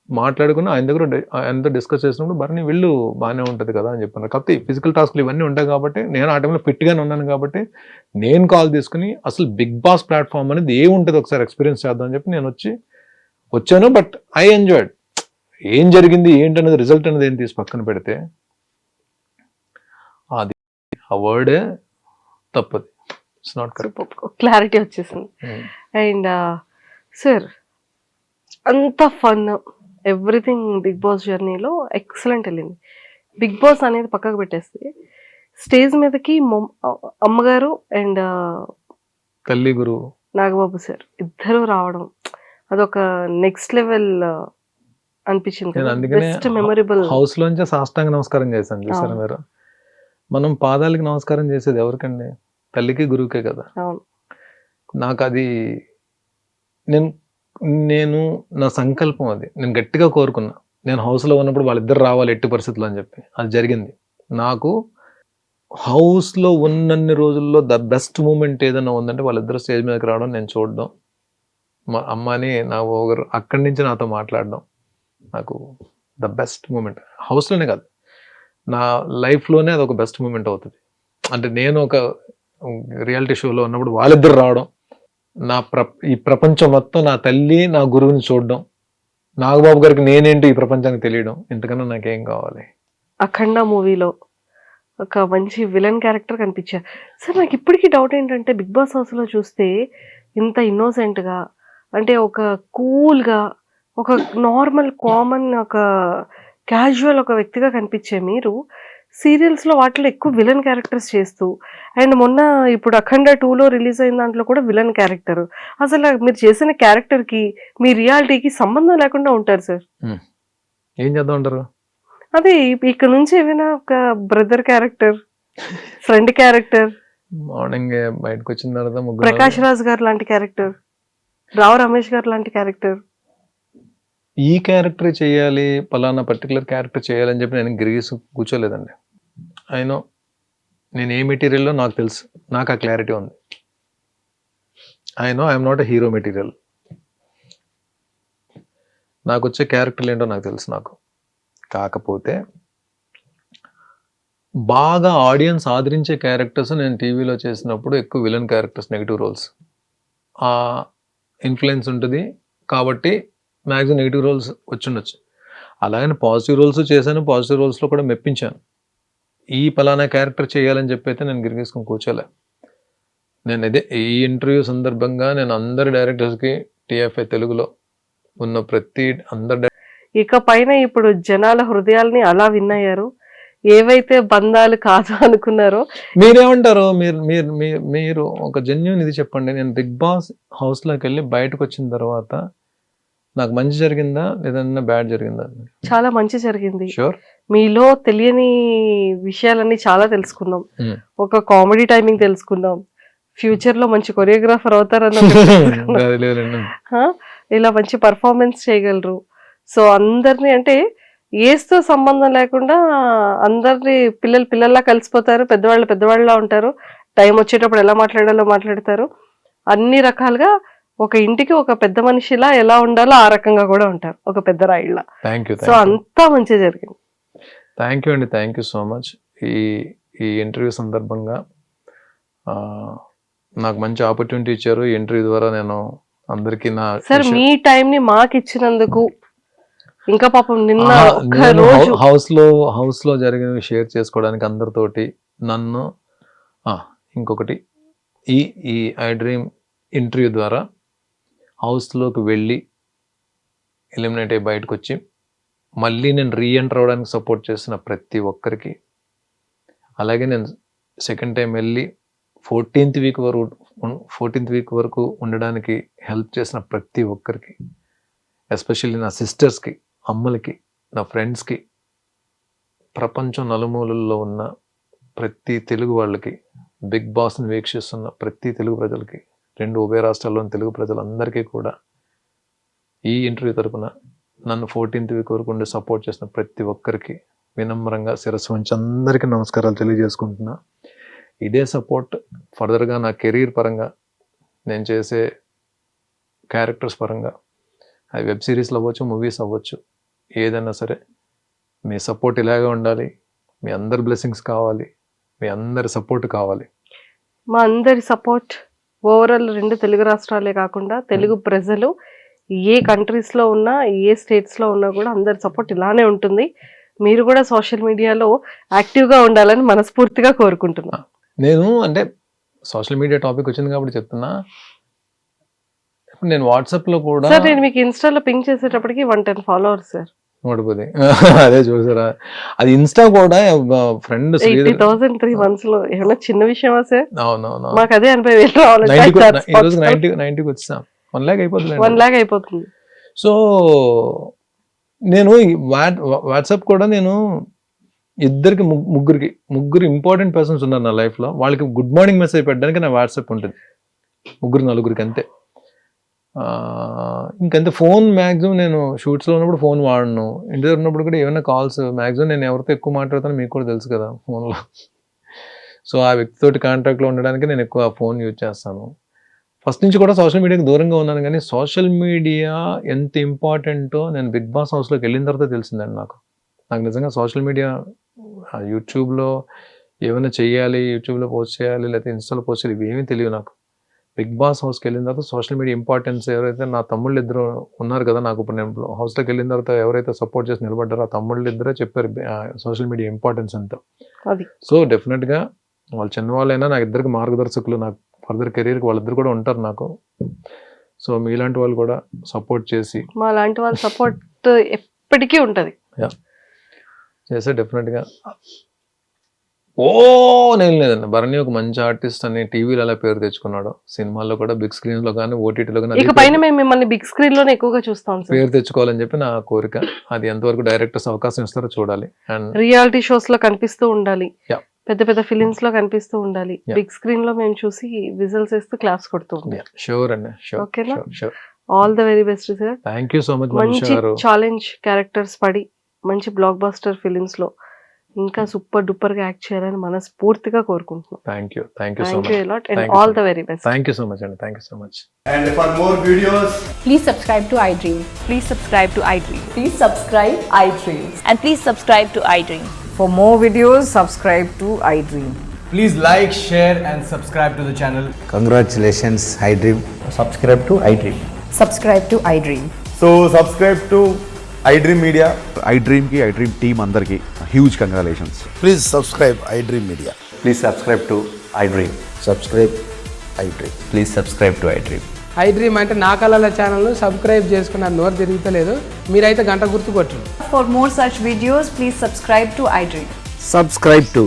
మాట్లాడుకుని ఆయనతో డిస్కస్ చేసినప్పుడు బర్నీ వెళ్ళు బాగానే ఉంటుంది కదా అని చెప్పాను. కాకపోతే ఫిజికల్ టాస్క్లు ఇవన్నీ ఉంటాయి కాబట్టి నేను ఆ టైంలో ఫిట్గానే ఉన్నాను కాబట్టి నేను కాల్ తీసుకుని అసలు బిగ్ బాస్ ప్లాట్ఫామ్ అనేది ఏముంటుంది ఒకసారి ఎక్స్పీరియన్స్ చేద్దాం అని చెప్పి నేను వచ్చాను. But I enjoyed. ఏం జరిగింది ఏంటనేది రిజల్ట్ అనేది ఏం తీసి పక్కన పెడితే అది ఆ వర్డే తప్పది. It's not correct. క్లారిటీ వచ్చేసింది. అండ్ సార్ అంత ఫన్ ఎవ్రీథింగ్ బిగ్ బాస్ జర్నీలో ఎక్సలెంట్ వెళ్ళింది. బిగ్ బాస్ అనేది పక్కకు పెట్టేస్తే స్టేజ్ మీదకి అమ్మగారు అండ్ తల్లి గురువు నాగబాబు సార్ ఇద్దరు రావడం అదొక నెక్స్ట్ లెవెల్ అనిపించింది. Best memorable. హౌస్ లోంచి సాష్టాంగ నమస్కారం చేశాను చూసారా మీరు? మనం పాదాలకి నమస్కారం చేసేది ఎవరికండి? తల్లికి గురువుకే కదా. నాకు అది నేను నా సంకల్పం, అది నేను గట్టిగా కోరుకున్నా. నేను హౌస్లో ఉన్నప్పుడు వాళ్ళిద్దరు రావాలి ఎట్టి పరిస్థితుల్లో అని చెప్పి అది జరిగింది. నాకు హౌస్లో ఉన్నన్ని రోజుల్లో ద బెస్ట్ మూమెంట్ ఏదైనా ఉందంటే వాళ్ళిద్దరు స్టేజ్ మీదకి రావడం, నేను చూడడం, మా అమ్మని నా ఒకరు అక్కడి నుంచి నాతో మాట్లాడడం నాకు ద బెస్ట్ మూమెంట్. హౌస్లోనే కాదు, నా లైఫ్లోనే అది ఒక బెస్ట్ మూమెంట్ అవుతుంది. అంటే నేను ఒక రియాలిటీ షోలో ఉన్నప్పుడు వాళ్ళిద్దరు రావడం, ఈ ప్రపంచం మొత్తం నా తల్లి నా గురువుని చూడడం, నాగబాబు గారికి నేనేంటి ఈ ప్రపంచానికి తెలియడం, ఇంతకన్నా నాకేం కావాలి? అఖండ మూవీలో ఒక మంచి విలన్ క్యారెక్టర్ కనిపించారు సార్. నాకు ఇప్పటికీ డౌట్ ఏంటంటే బిగ్ బాస్ హౌస్లో చూస్తే ఇంత ఇన్నోసెంట్గా, అంటే ఒక కూల్గా, ఒక నార్మల్ కామన్ ఒక క్యాజువల్ ఒక వ్యక్తిగా కనిపించే మీరు సీరియల్స్లో వాటిలో ఎక్కువ విలన్ క్యారెక్టర్స్ చేస్తూ, అండ్ మొన్న ఇప్పుడు అఖండ 2లో రిలీజ్ అయిన దాంట్లో కూడా విలన్ క్యారెక్టర్. అసలు మీరు చేసిన క్యారెక్టర్కి మీ రియాలిటీకి సంబంధం లేకుండా ఉంటారు సార్. ఏం చేద్దాం అంటారు? అదే ఇక్కడ నుంచి ఏమైనా ఒక brother character, friend character, morning బయటకు వచ్చిన తర్వాత ప్రకాష్ రాజ్ గారు లాంటి క్యారెక్టర్, రావు రమేష్ గారు లాంటి క్యారెక్టర్, ఈ క్యారెక్టర్ చేయాలి, పలానా పర్టికులర్ క్యారెక్టర్ చేయాలని చెప్పి నేను గిరిగీసి కూర్చోలేదండి. అయినో నేను ఏ మెటీరియల్లో నాకు తెలుసు, నాకు ఆ క్లారిటీ ఉంది. I'm not a hero material. నాకు వచ్చే క్యారెక్టర్లు ఏంటో నాకు తెలుసు. నాకు కాకపోతే బాగా ఆడియన్స్ ఆదరించే క్యారెక్టర్స్ నేను టీవీలో చేసినప్పుడు ఎక్కువ విలన్ క్యారెక్టర్స్, నెగిటివ్ రోల్స్ ఆ ఇన్ఫ్లుయెన్స్ ఉంటుంది కాబట్టి మ్యాక్సిమం నెగిటివ్ రోల్స్ వచ్చిండొచ్చు. అలాగని పాజిటివ్ రోల్స్ చేశాను, పాజిటివ్ రోల్స్లో కూడా మెప్పించాను. ఈ పలానా క్యారెక్టర్ చేయాలని చెప్పి అయితే నేను గిరిగేసుకొని కూర్చోలే. నేను అదే ఈ ఇంటర్వ్యూ సందర్భంగా నేను అందరి డైరెక్టర్స్కి, టీఎఫ్ఐ తెలుగులో ఉన్న ప్రతి అందరి ఇక పైన ఇప్పుడు జనాల హృదయాల్ని అలా విన్నయ్యారు. ఏవైతే బంధాలు కాదు అనుకున్నారో మీరేమంటారు? మీరు ఒక జెన్యూన్ ఇది చెప్పండి. నేను బిగ్ బాస్ హౌస్లోకి వెళ్ళి బయటకు వచ్చిన తర్వాత నాకు మంచి జరిగిందా లేదన్నా బ్యాడ్ జరిగిందా? చాలా మంచి జరిగింది. షూర్. మీలో తెలియని విషయాలన్నీ చాలా తెలుసుకున్నాం. ఒక కామెడీ టైమింగ్ తెలుసుకున్నాం. ఫ్యూచర్ లో మంచి కొరియోగ్రాఫర్ అవుతారన్న ఇలా మంచి పర్ఫార్మెన్స్ చేయగలరు. సో అందరినీ అంటే ఏజ్తో సంబంధం లేకుండా అందరినీ పిల్లల్లా కలిసిపోతారు, పెద్దవాళ్ళలా ఉంటారు. టైం వచ్చేటప్పుడు ఎలా మాట్లాడాలో మాట్లాడతారు. అన్ని రకాలుగా ఒక ఇంటికి ఒక పెద్ద మనిషిలా ఎలా ఉండాలో ఆ రకంగా కూడా ఉంటారు, ఒక పెద్ద రాయిలా. సో అంతా మంచిగా జరిగింది. థ్యాంక్ యూ అండి, థ్యాంక్ యూ సో మచ్. ఈ ఈ ఇంటర్వ్యూ సందర్భంగా నాకు మంచి ఆపర్చునిటీ ఇచ్చారు. ఈ ఇంటర్వ్యూ ద్వారా నేను అందరికీ నా సార్ మీ టైం ని మాకు ఇచ్చినందుకు, ఇంకా పాపం నిన్న ఒక్క నేను రోజు హౌస్ లో జరిగినవి షేర్ చేసుకోవడానికి అందరితోటి నన్ను ఇంకొకటి ఈ ఐ డ్రీమ్ ఇంటర్వ్యూ ద్వారా హౌస్లోకి వెళ్ళి ఎలిమినేట్ అయ్యి బయటకు వచ్చి మళ్ళీ నేను రీఎంటర్ అవ్వడానికి సపోర్ట్ చేసిన ప్రతి ఒక్కరికి, అలాగే నేను సెకండ్ టైం వెళ్ళి 14th వీక్ వరకు ఉండడానికి హెల్ప్ చేసిన ప్రతి ఒక్కరికి, ఎస్పెషల్లీ నా సిస్టర్స్కి, అమ్మలకి, నా ఫ్రెండ్స్కి, ప్రపంచం నలుమూలల్లో ఉన్న ప్రతి తెలుగు వాళ్ళకి, బిగ్ బాస్ని వీక్షిస్తున్న ప్రతి తెలుగు ప్రజలకి, 2 ఉభయ రాష్ట్రాల్లోని తెలుగు ప్రజలందరికీ కూడా ఈ ఇంటర్వ్యూ తరపున నన్ను 14th వీక్ వరకు ఉండి సపోర్ట్ చేసిన ప్రతి ఒక్కరికి వినమ్రంగా శిరస్సు వంచి అందరికీ నమస్కారాలు తెలియజేసుకుంటున్నా. ఇదే సపోర్ట్ ఫర్దర్గా నా కెరీర్ పరంగా, నేను చేసే క్యారెక్టర్స్ పరంగా, అవి వెబ్ సిరీస్లు అవ్వచ్చు, మూవీస్ అవ్వచ్చు, ఏదైనా సరే మీ సపోర్ట్ ఇలాగే ఉండాలి. మీ అందరి బ్లెస్సింగ్స్ కావాలి, మీ అందరి సపోర్ట్ కావాలి. మా అందరి సపోర్ట్ ఓవరాల్ 2 తెలుగు రాష్ట్రాలే కాకుండా తెలుగు ప్రజలు ఏ కంట్రీస్లో ఉన్నా, ఏ స్టేట్స్లో ఉన్నా కూడా అందరి సపోర్ట్ ఇలానే ఉంటుంది. మీరు కూడా సోషల్ మీడియాలో యాక్టివ్గా ఉండాలని మనస్ఫూర్తిగా కోరుకుంటున్నా. నేను అంటే సోషల్ మీడియా టాపిక్ వచ్చింది కాబట్టి చెప్తున్నా, నేను వాట్సాప్లో కూడా సార్ నేను మీకు ఇన్స్టాలో పింక్ చేసేటప్పటికి 110 ఫాలోవర్స్ సార్. నోడిపోతే అదే చూసారా, అది ఇన్స్టా కూడా ఫ్రెండ్ 80,000 3 months లో ఏమైనా చిన్న విషయమా సార్? అవునవును, మాకు అదే 80,000 రావాలంటే ఈ రోజు 90కి వచ్చాం, 1 lakh అయిపోతుంది. 1 lakh అయిపోతుంది. సో నేను వాట్సాప్ కూడా నేను ఇద్దరికి ముగ్గురు ఇంపార్టెంట్ పర్సన్స్ ఉన్నారు నా లైఫ్లో, వాళ్ళకి గుడ్ మార్నింగ్ మెసేజ్ పెట్టడానికి నా వాట్సాప్ ఉంటుంది, 3-4 అంతే. ఇంకంతే. ఫోన్ మ్యాక్సిమం నేను షూట్స్లో ఉన్నప్పుడు ఫోన్ వాడను, ఇంటి దగ్గర ఉన్నప్పుడు కూడా ఏమైనా కాల్స్ మ్యాక్సిమం నేను ఎవరితో ఎక్కువ మాట్లాడతానో మీకు కూడా తెలుసు కదా ఫోన్లో. సో ఆ వ్యక్తితోటి కాంటాక్ట్లో ఉండడానికి నేను ఎక్కువ ఫోన్ యూజ్ చేస్తాను. ఫస్ట్ నుంచి కూడా సోషల్ మీడియాకి దూరంగా ఉన్నాను, కానీ సోషల్ మీడియా ఎంత ఇంపార్టెంటో నేను బిగ్ బాస్ హౌస్లోకి వెళ్ళిన తర్వాత తెలిసిందండి నాకు నిజంగా సోషల్ మీడియా, యూట్యూబ్లో ఏమైనా చెయ్యాలి, యూట్యూబ్లో పోస్ట్ చేయాలి, లేకపోతే ఇన్స్టాలో పోస్ట్ చేయాలి, ఇవేమీ తెలియదు నాకు. బిగ్ బాస్ హౌస్కి వెళ్ళిన తర్వాత సోషల్ మీడియా ఇంపార్టెన్స్, ఎవరైతే నా తమ్ముళ్ళు ఇద్దరు ఉన్నారు కదా నాకు, ఇప్పుడు నేను హౌస్లోకి వెళ్ళిన తర్వాత ఎవరైతే సపోర్ట్ చేసి నిలబడ్డారో ఆ తమ్ముళ్ళు ఇద్దరే చెప్పారు సోషల్ మీడియా ఇంపార్టెన్స్ ఎంతో. సో డెఫినెట్గా వాళ్ళు చిన్నవాళ్ళైనా నాకు ఇద్దరికి మార్గదర్శకులు, నాకు ఫర్దర్ కెరీర్కి వాళ్ళిద్దరు కూడా ఉంటారు నాకు. సో మీలాంటి వాళ్ళు కూడా సపోర్ట్ చేసి, మా లాంటి వాళ్ళ సపోర్ట్ ఎప్పటికీ ఉంటుంది చేస్తే డెఫినెట్గా నేను లేదండి. భరణి ఒక మంచి ఆర్టిస్ట్ అని టీవీలో అలా పేరు తెచ్చుకున్నాడు, సినిమాల్లో కూడా బిగ్ స్క్రీన్ లో కానీ ఓటీటీలో కానీ ఇక పైన మేము మిమ్మల్ని బిగ్ స్క్రీన్ లోనే ఎక్కువగా చూస్తాం. పేరు తెచ్చుకోవాలని చెప్పి నా కోరిక. అది ఎంతవరకు డైరెక్టర్స్ అవకాశం ఇస్తారో చూడాలి. అండ్ రియాలిటీ షోస్ లో కనిపిస్తూ ఉండాలి, పెద్ద పెద్ద ఫిలిమ్స్ లో కనిపిస్తూ ఉండాలి, బిగ్ స్క్రీన్ లో మేము చూసి విజిల్స్ వేస్తూ క్లాప్స్ కొడుతూ ఉంటాం. షూర్ అండి, షూర్. ఓకేనా? All the very best sir. Thank you so much. మంచి ఛాలెంజ్ క్యారెక్టర్స్ పడి మంచి బ్లాక్ బస్టర్ ఫిలిమ్స్ లో ఇంకా సూపర్ డూపర్ గా యాక్ట్ చేయాలని మనస్ఫూర్తిగా కోరుకుంటున్నాం. Thank you so much. a lot and all the very best. Thank you so much and thank you so much. And for more videos, please subscribe to iDream. Please subscribe to iDream. Please subscribe iDream. And please subscribe to iDream. For more videos, subscribe to iDream. please like, share and subscribe to the channel. Congratulations, iDream. Subscribe to iDream. Subscribe to iDream. So subscribe to iDream Media. iDream ki iDream team andarki huge congratulations. Please subscribe iDream Media. Please subscribe to iDream. Subscribe iDream. Please subscribe to iDream. iDream అంటే నా కళల channel subscribe చేసుకున్న నోరు తిరుగుతలేదు, మీరైతే గంట గుర్తు కొట్టండి. For more such videos, please subscribe to iDream. Subscribe to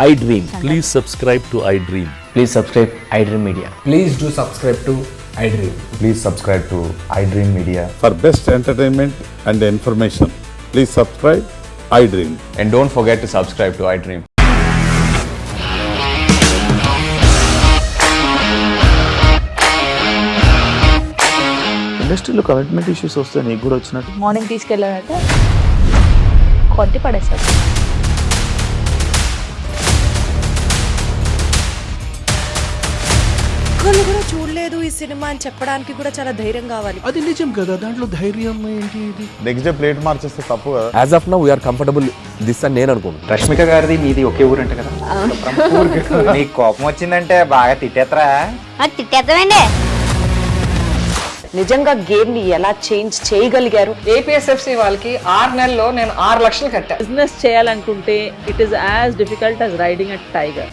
iDream. Please subscribe to iDream. Please subscribe iDream Media. Please do subscribe to iDream. Please subscribe to iDream Media. For best entertainment and information, please subscribe iDream. And don't forget to subscribe to iDream. ఇండస్ట్రీలో commitment issues వస్తే నీకు కూడా వచ్చినట్టు morning తీసుకెళ్ళారంటే కొట్టి పడేస్తారు. ఒక్కళ్ళు కూడా చూడలేదు ఈ సినిమా అని చెప్పడానికి కూడా చాలా ధైర్యం కావాలి. అది నిజం కదా, దాంట్లో ధైర్యం ఏంటి? ఇది నెక్స్ట్ డే ప్లేట్ మార్చేస్తే తప్పు కదా. As of now we are comfortable this అని నేను అనుకుంటున్నాను. రష్మిక గారిది మీది ఒకే ఊరంట కదా? నీకు కోపం వచ్చిందంటే బాగా తిట్టేత్తరా? తిట్టేద్దామండి. నిజంగా గేమ్ ని ఎలా చేంజ్ చేయగలిగారు? ఏపీఎస్ఎఫ్సి వాళ్ళకి 6 నెలల్లో నేను 6 లక్షలు కట్టా. బిజినెస్ చేయాలనుకుంటే it is as difficult as riding a tiger.